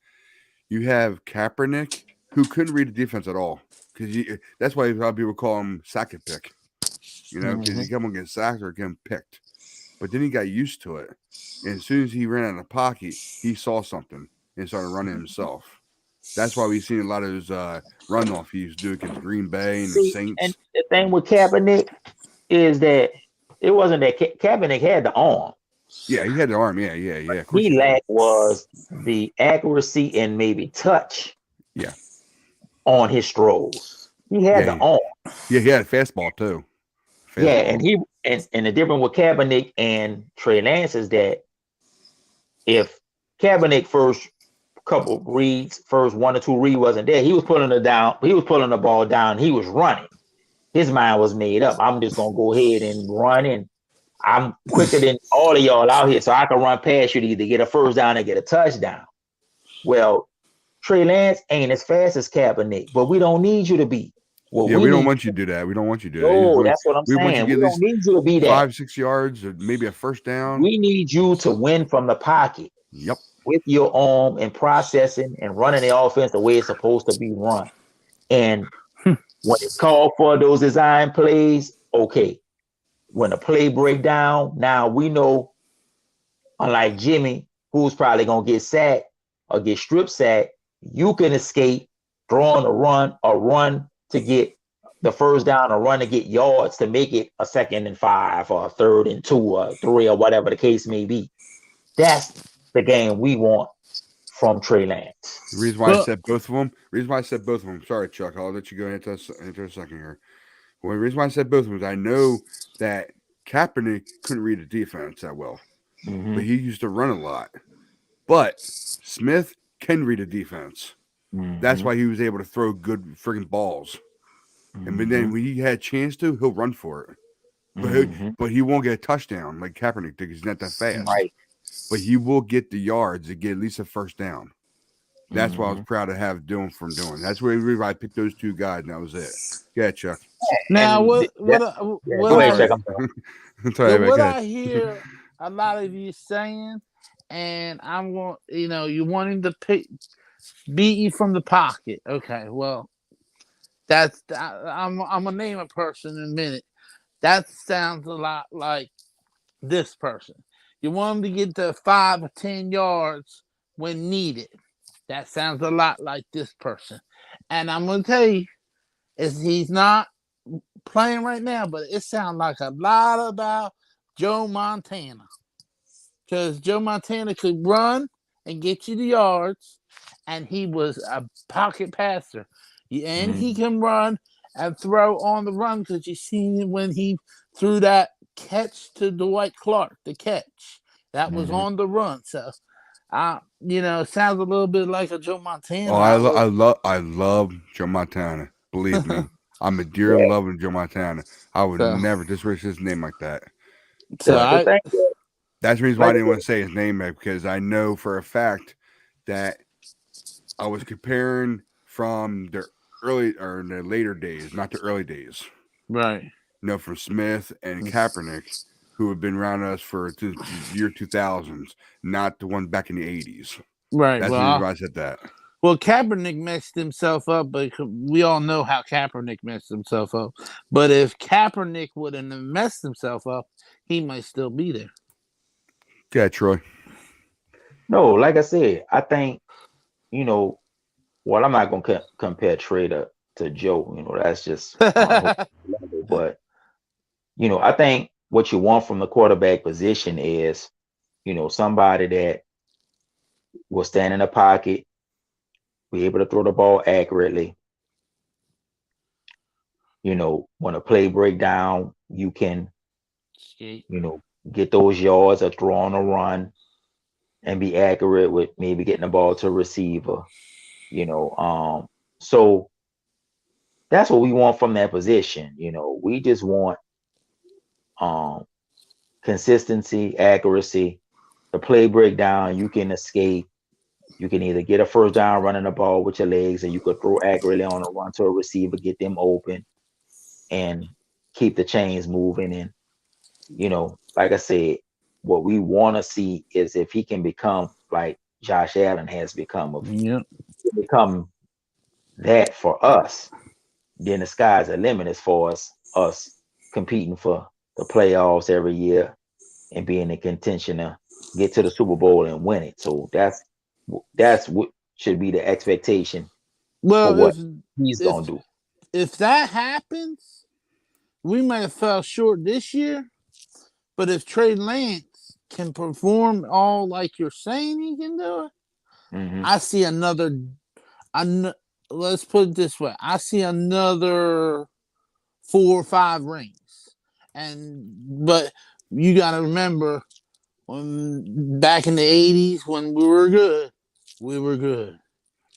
you have Kaepernick who couldn't read the defense at all. Because that's why a lot of people call him sack and pick. Because he come and get sacked or get picked. But then he got used to it. And as soon as he ran out of the pocket, he saw something and started running himself. That's why we've seen a lot of his runoff he used to do against Green Bay and the Saints. And the thing with Kaepernick is that it wasn't that Kaepernick had the arm. Yeah, he had the arm. Yeah. He lacked was the accuracy and maybe touch. Yeah. On his strolls, he had the arm. Yeah, he had a fastball too. And the difference with Kaepernick and Trey Lance is that if Kaepernick first couple reads, first 1 or 2 read wasn't there, he was pulling it down. He was pulling the ball down. He was running. His mind was made up. I'm just gonna go ahead and run, and I'm quicker than all of y'all out here, so I can run past you to either get a first down or get a touchdown. Well, Trey Lance ain't as fast as Kaepernick, but we don't need you to be. Well, we don't want you to do that. We don't want you to do that. No, that's what I'm saying. We don't need you to be that. 5-6 yards or maybe a first down. We need you to win from the pocket. Yep. With your arm and processing and running the offense the way it's supposed to be run. And when it's called for those design plays, okay. When the play break down, now we know, unlike Jimmy, who's probably going to get sacked or get strip sacked, you can escape throwing a run to get the first down, a run to get yards to make it a 2nd and 5 or a 3rd and 2 or 3 or whatever the case may be. That's the game we want from Trey Lance. The reason why I said both of them. Sorry, Chuck. I'll let you go into a second here. Well, the reason why I said both of them is I know that Kaepernick couldn't read the defense that well, but he used to run a lot. But Smith can read a defense. That's why he was able to throw good friggin' balls. And then when he had a chance to, he'll run for it. But he won't get a touchdown like Kaepernick did because he's not that fast. Right. But he will get the yards to get at least a first down. That's what I was proud to have doing. That's where I picked those 2 guys, and that was it. Yeah, Chuck. Now, what I hear a lot of you saying, and I'm going, you want him to beat you from the pocket. Okay, well, I'm gonna name a person in a minute. That sounds a lot like this person. You want him to get to 5 or 10 yards when needed. That sounds a lot like this person. And I'm gonna tell you, he's not playing right now, but it sounds like a lot about Joe Montana. Because Joe Montana could run and get you the yards, and he was a pocket passer. And he can run and throw on the run, because you seen when he threw that catch to Dwight Clark, the catch. That was on the run. So, it sounds a little bit like a Joe Montana. Oh, I love Joe Montana. Believe me. I'm a dear lover of Joe Montana. I would never disrespect his name like that. That's the reason why I didn't want to say his name, because I know for a fact that I was comparing from the early or the later days, not the early days. Right. From Smith and Kaepernick, who have been around us for the year 2000s, not the one back in the 80s. Right. That's the reason why I said that. Well, Kaepernick messed himself up, but we all know how Kaepernick messed himself up. But if Kaepernick wouldn't have messed himself up, he might still be there. Yeah, Troy. No, like I said, I think, well, I'm not going to compare Trey to Joe. That's just level. But, I think what you want from the quarterback position is, somebody that will stand in the pocket, be able to throw the ball accurately. When a play break down, you can, get those yards or throw on a run and be accurate with maybe getting the ball to a receiver. So that's what we want from that position. We just want consistency, accuracy, the play breakdown. You can escape. You can either get a first down running the ball with your legs, and you could throw accurately on a run to a receiver, get them open, and keep the chains moving. And, like I said, what we want to see is if he can become like Josh Allen has become Yep. that for us, then the sky's the limit as far as us competing for the playoffs every year and being in contention to get to the Super Bowl and win it. So that's what should be the expectation for Well, what he's if gonna do. if that happens, we might have fell short this year. But if Trey Lance can perform all like you're saying he can do it, Mhm. I see another. Let's put it this way: I see another 4 or 5 rings, but you got to remember when back in the '80s when we were good, we were good.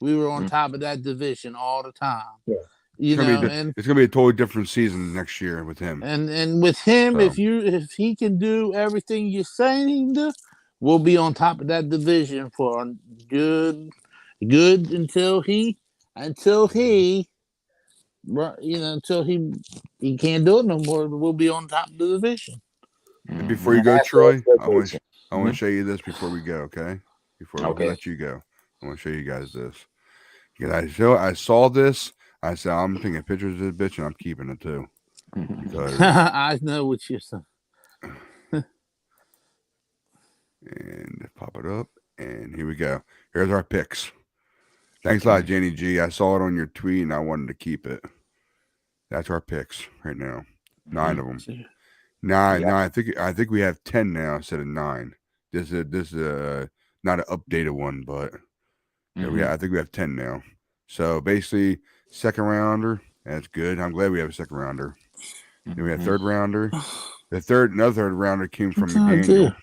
We were on Mhm. top of that division all the time. Yeah. You know, It's gonna be a totally different season next year with him. and with him, So. if he can do everything you're saying he can do, we'll be on top of that division for good until he until he can't do it no more. We'll be on top of the division. And before you go, That's the Troy, I want expectation. to show you this before we go. Okay, before we Okay. let you go, I want to show you guys this. Because I saw this. I said I'm taking pictures of this bitch and I'm keeping it too. Because I know what you're saying. and pop it up and here we go. Here's our picks. Thanks a lot, Jenny G. I saw it on your tweet and I wanted to keep it. That's our picks right now. 9 of them. Nine. Yeah. I think we have 10 now instead of 9. This is not an updated one, but yeah, I think we have 10 now. So basically, second rounder. That's good. I'm glad we have a second rounder. Then we have third rounder. Another third rounder came from McDaniel.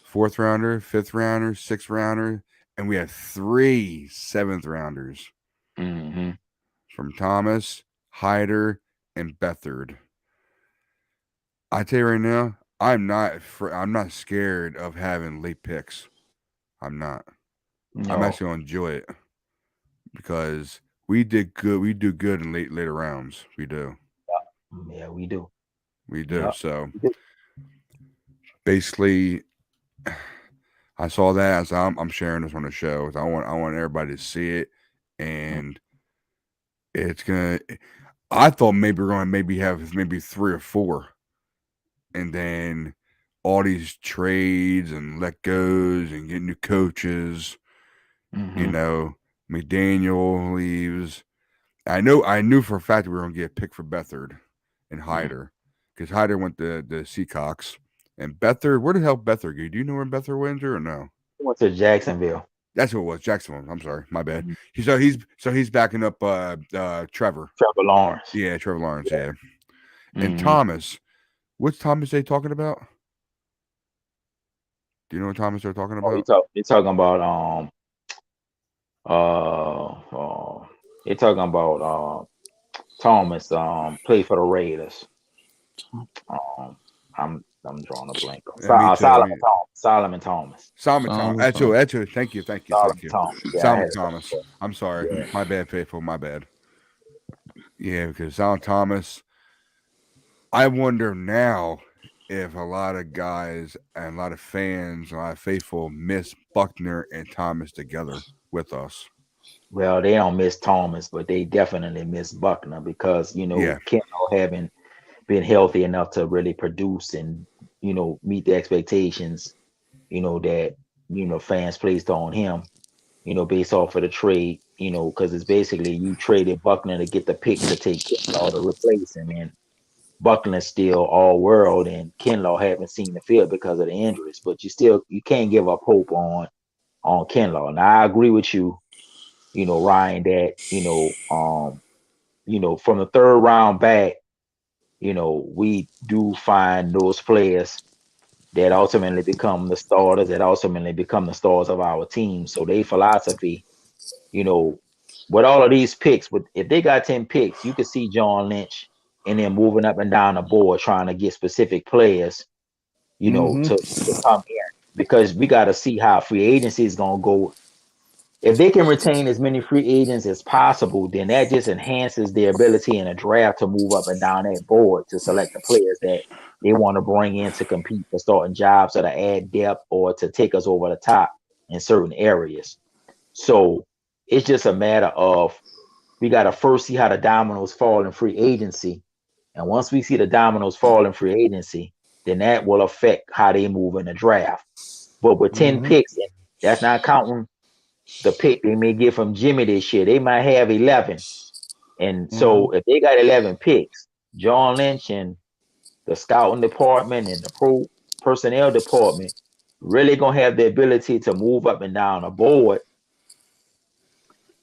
Fourth rounder, fifth rounder, sixth rounder, and we have 3 7th rounders from Thomas, Hyder, and Beathard. I tell you right now, I'm not scared of having late picks. I'm not. No. I'm actually gonna enjoy it because we did good. We do good in later rounds. We do. Yeah, we do. We do. Yeah. So basically, I saw that. So I'm sharing this on the show. I want everybody to see it, and it's gonna. I thought maybe we're gonna have 3 or 4, and then all these trades and let goes and get new coaches. You know, McDaniel leaves. I knew for a fact that we were gonna get a pick for Beathard and Hyder because Hyder went to the Seahawks. And Beathard, where the hell Beathard go? Do you know where Beathard went or no? He went to Jacksonville. That's what it was. Jacksonville. I'm sorry, my bad. He's backing up Trevor. Trevor Lawrence. Yeah, Trevor Lawrence. Yeah. And Thomas, what's Thomas they talking about? Do you know what Thomas they're talking about? They're talking about they're talking about Thomas played for the Raiders. I'm drawing a blank. Solomon Thomas. That's who. Thank you. Thomas. Yeah, Solomon Thomas. I'm sorry. Yeah. My bad, faithful. My bad. Yeah, because Solomon Thomas. I wonder now if a lot of guys and a lot of fans, a lot of faithful miss Buckner and Thomas together with us. Well, they don't miss Thomas, but they definitely miss Buckner because Kendall haven't been healthy enough to really produce and meet the expectations that fans placed on him based off of the trade because it's basically you traded Buckner to get the pick to take Kinlaw to replace him, and Buckner's still all world and Kinlaw haven't seen the field because of the injuries, but you can't give up hope on Kinlaw. Now I agree with you Ryan, that from the third round back, we do find those players that ultimately become the starters, that ultimately become the stars of our team. So their philosophy, with all of these picks, if they got 10 picks, you could see John Lynch and then moving up and down the board trying to get specific players, to come here, because we got to see how free agency is going to go if they can retain as many free agents as possible, then that just enhances their ability in a draft to move up and down that board to select the players that they want to bring in to compete for starting jobs or to add depth or to take us over the top in certain areas. So it's just a matter of we got to first see how the dominoes fall in free agency. And once we see the dominoes fall in free agency, then that will affect how they move in the draft. But with 10 picks, and that's not counting the pick they may get from Jimmy this year. They might have 11. And so if they got 11 picks, John Lynch and the scouting department and the pro personnel department really going to have the ability to move up and down the board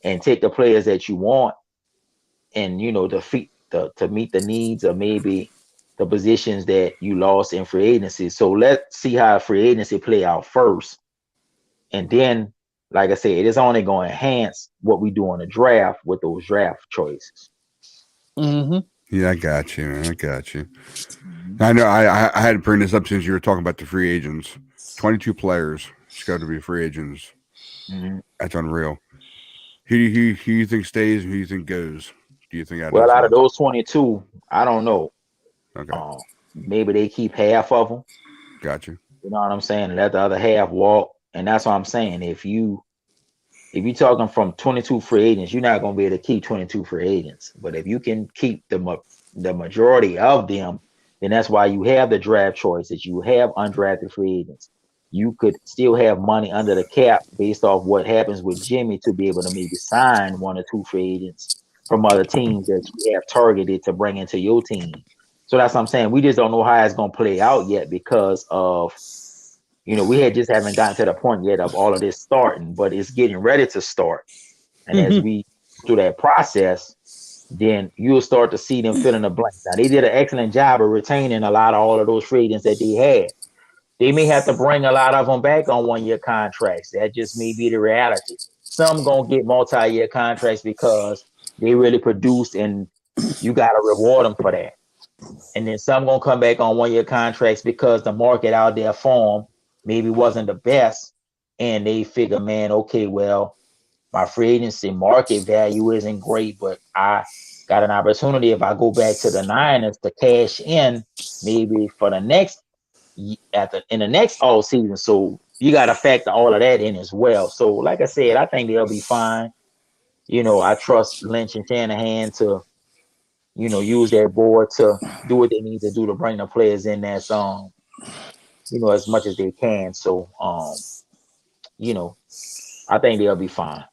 and take the players that you want and, to meet the needs of maybe the positions that you lost in free agency. So let's see how free agency play out first. And then, like I said, it is only going to enhance what we do on the draft with those draft choices. Yeah, I got you, man. I got you. I know I had to bring this up since you were talking about the free agents. 22 players got to be free agents. That's unreal. Who you think stays and who you think goes? Do you think out of those 22, I don't know. Okay. Maybe they keep half of them. Got you. You know what I'm saying? And let the other half walk. And that's what I'm saying. If you're talking from 22 free agents, you're not going to be able to keep 22 free agents. But if you can keep the majority of them, then that's why you have the draft choices. You have undrafted free agents. You could still have money under the cap based off what happens with Jimmy to be able to maybe sign 1 or 2 free agents from other teams that you have targeted to bring into your team. So that's what I'm saying. We just don't know how it's going to play out yet because of, we haven't gotten to the point yet of all of this starting, but it's getting ready to start. And as we do that process, then you'll start to see them fill in the blanks. Now, they did an excellent job of retaining a lot of all of those free agents that they had. They may have to bring a lot of them back on 1-year contracts. That just may be the reality. Some going to get multi-year contracts because they really produced and you got to reward them for that. And then some going to come back on 1-year contracts because the market out there for them maybe wasn't the best. And they figure, man, okay, well, my free agency market value isn't great, but I got an opportunity if I go back to the Niners to cash in maybe for the next in the next all season. So you got to factor all of that in as well. So like I said, I think they'll be fine. I trust Lynch and Shanahan to, use their board to do what they need to do to bring the players in that's as much as they can. So I think they'll be fine.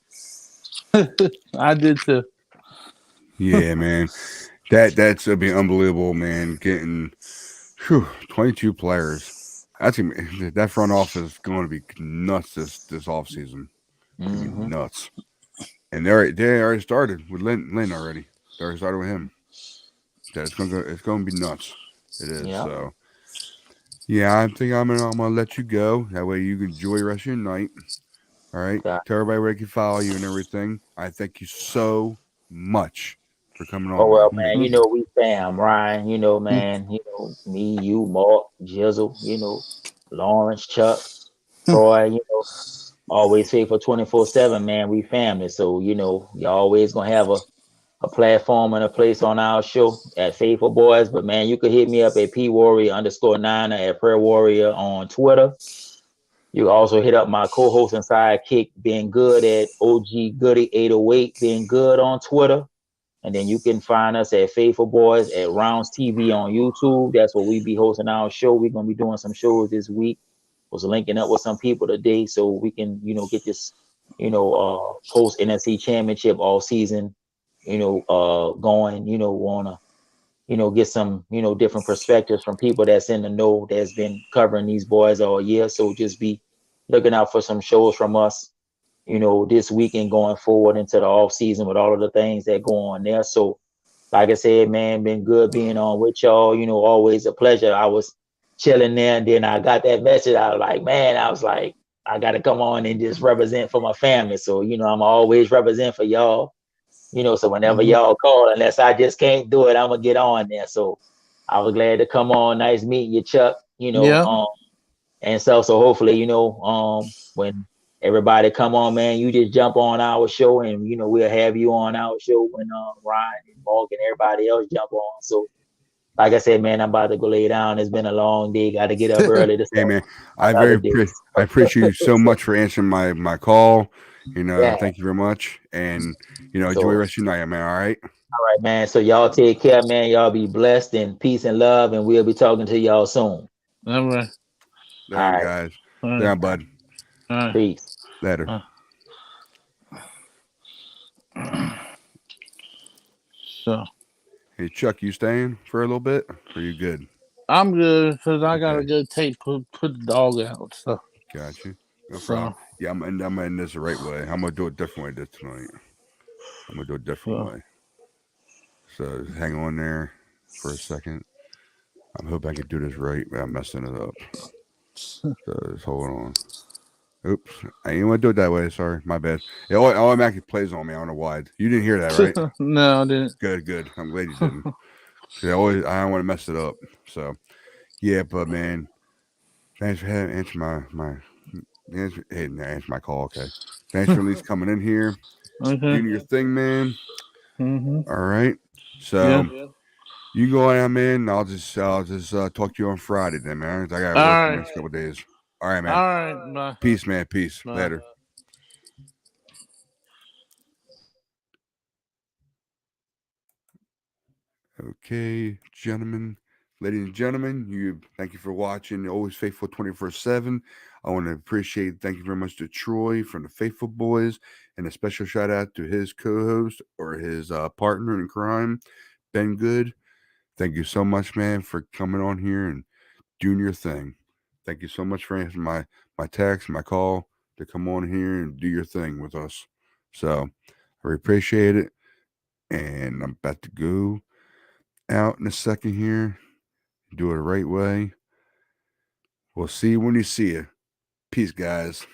I did too. Yeah, man. That's gonna be unbelievable, man. Getting 22 players. That front office is going to be nuts this offseason. Nuts. And they already started with Lynn already. They already started with him. It's going to be nuts. It is. Yeah. So yeah, I think I'm gonna let you go. That way you can enjoy the rest of your night. All right. Yeah. Tell everybody where they can follow you and everything. I thank you so much for coming on. Oh well, man. We fam, Ryan. Man. Me, you, Mark, Jizzle. Lawrence, Chuck, Troy. Always faithful 24/7, man. We family. So you're always gonna have a platform and a place on our show at Faithful Boys. But man, you could hit me up at pwarrior_9 at Prayer Warrior on Twitter. You also hit up my co-host and sidekick, Being Good at OG Goody 808, Being Good on Twitter. And then you can find us at Faithful Boys at Rounds TV on YouTube. That's where we be hosting our show. We're gonna be doing some shows this week. Was linking up with some people today so we can, get this, post NFC championship all season, going, wanna, get some, different perspectives from people that's in the know that's been covering these boys all year. So just be looking out for some shows from us, this weekend going forward into the off season with all of the things that go on there. So like I said, man, been good being on with y'all, always a pleasure. I was chilling there and then I got that message. I was like, I got to come on and just represent for my family. So, I'm always represent for y'all, so whenever y'all call, unless I just can't do it, I'm going to get on there. So I was glad to come on. Nice meeting you, Chuck, and so hopefully, when everybody come on, man. You just jump on our show, and you know we'll have you on our show when Ryan and Morgan, everybody else jump on. So, like I said, man, I'm about to go lay down. It's been a long day. Got to get up early to Hey start man, another day. I appreciate you so much for answering my call. Yeah. Thank you very much, and enjoy So, the rest of your night, man. All right. all right, man. So y'all take care, man. Y'all be blessed and peace and love, and we'll be talking to y'all soon. All right. There, All right. guys. All There, right. bud. All right. Peace. Later. So Hey Chuck, you staying for a little bit? Or are you good? I'm good because I gotta Okay. go put the dog out. So Got you. No So- problem. Yeah, I'm in this the right way. I'm gonna do it different way this tonight. I'm gonna do it a different So- way. So hang on there for a second. I'm hoping I can do this right, but I'm messing it up. So just hold on. Oops. I didn't want to do it that way. Sorry. My bad. It automatically plays on me. I don't know why. You didn't hear that, right? No, I didn't. Good. I'm glad you didn't. 'Cause I don't want to mess it up. So yeah, but man, thanks for answering answer my call. Okay. Thanks for at least coming in here, Okay. doing your thing, man. Mm-hmm. All right. So Yeah. you go on, man. I'll just talk to you on Friday then, man. 'Cause I got to All work the right. next couple of days. All right, man. All right. Bye. Peace, man. Peace. Bye. Later. Okay, gentlemen, ladies and gentlemen, thank you for watching Always Faithful 24/7. I want to thank you very much to Troy from the Faithful Boys, and a special shout out to his co-host or his partner in crime, Ben Good. Thank you so much, man, for coming on here and doing your thing. Thank you so much for answering my text, my call to come on here and do your thing with us. So I really appreciate it, and I'm about to go out in a second here. Do it the right way. We'll see you when you see you. Peace, guys.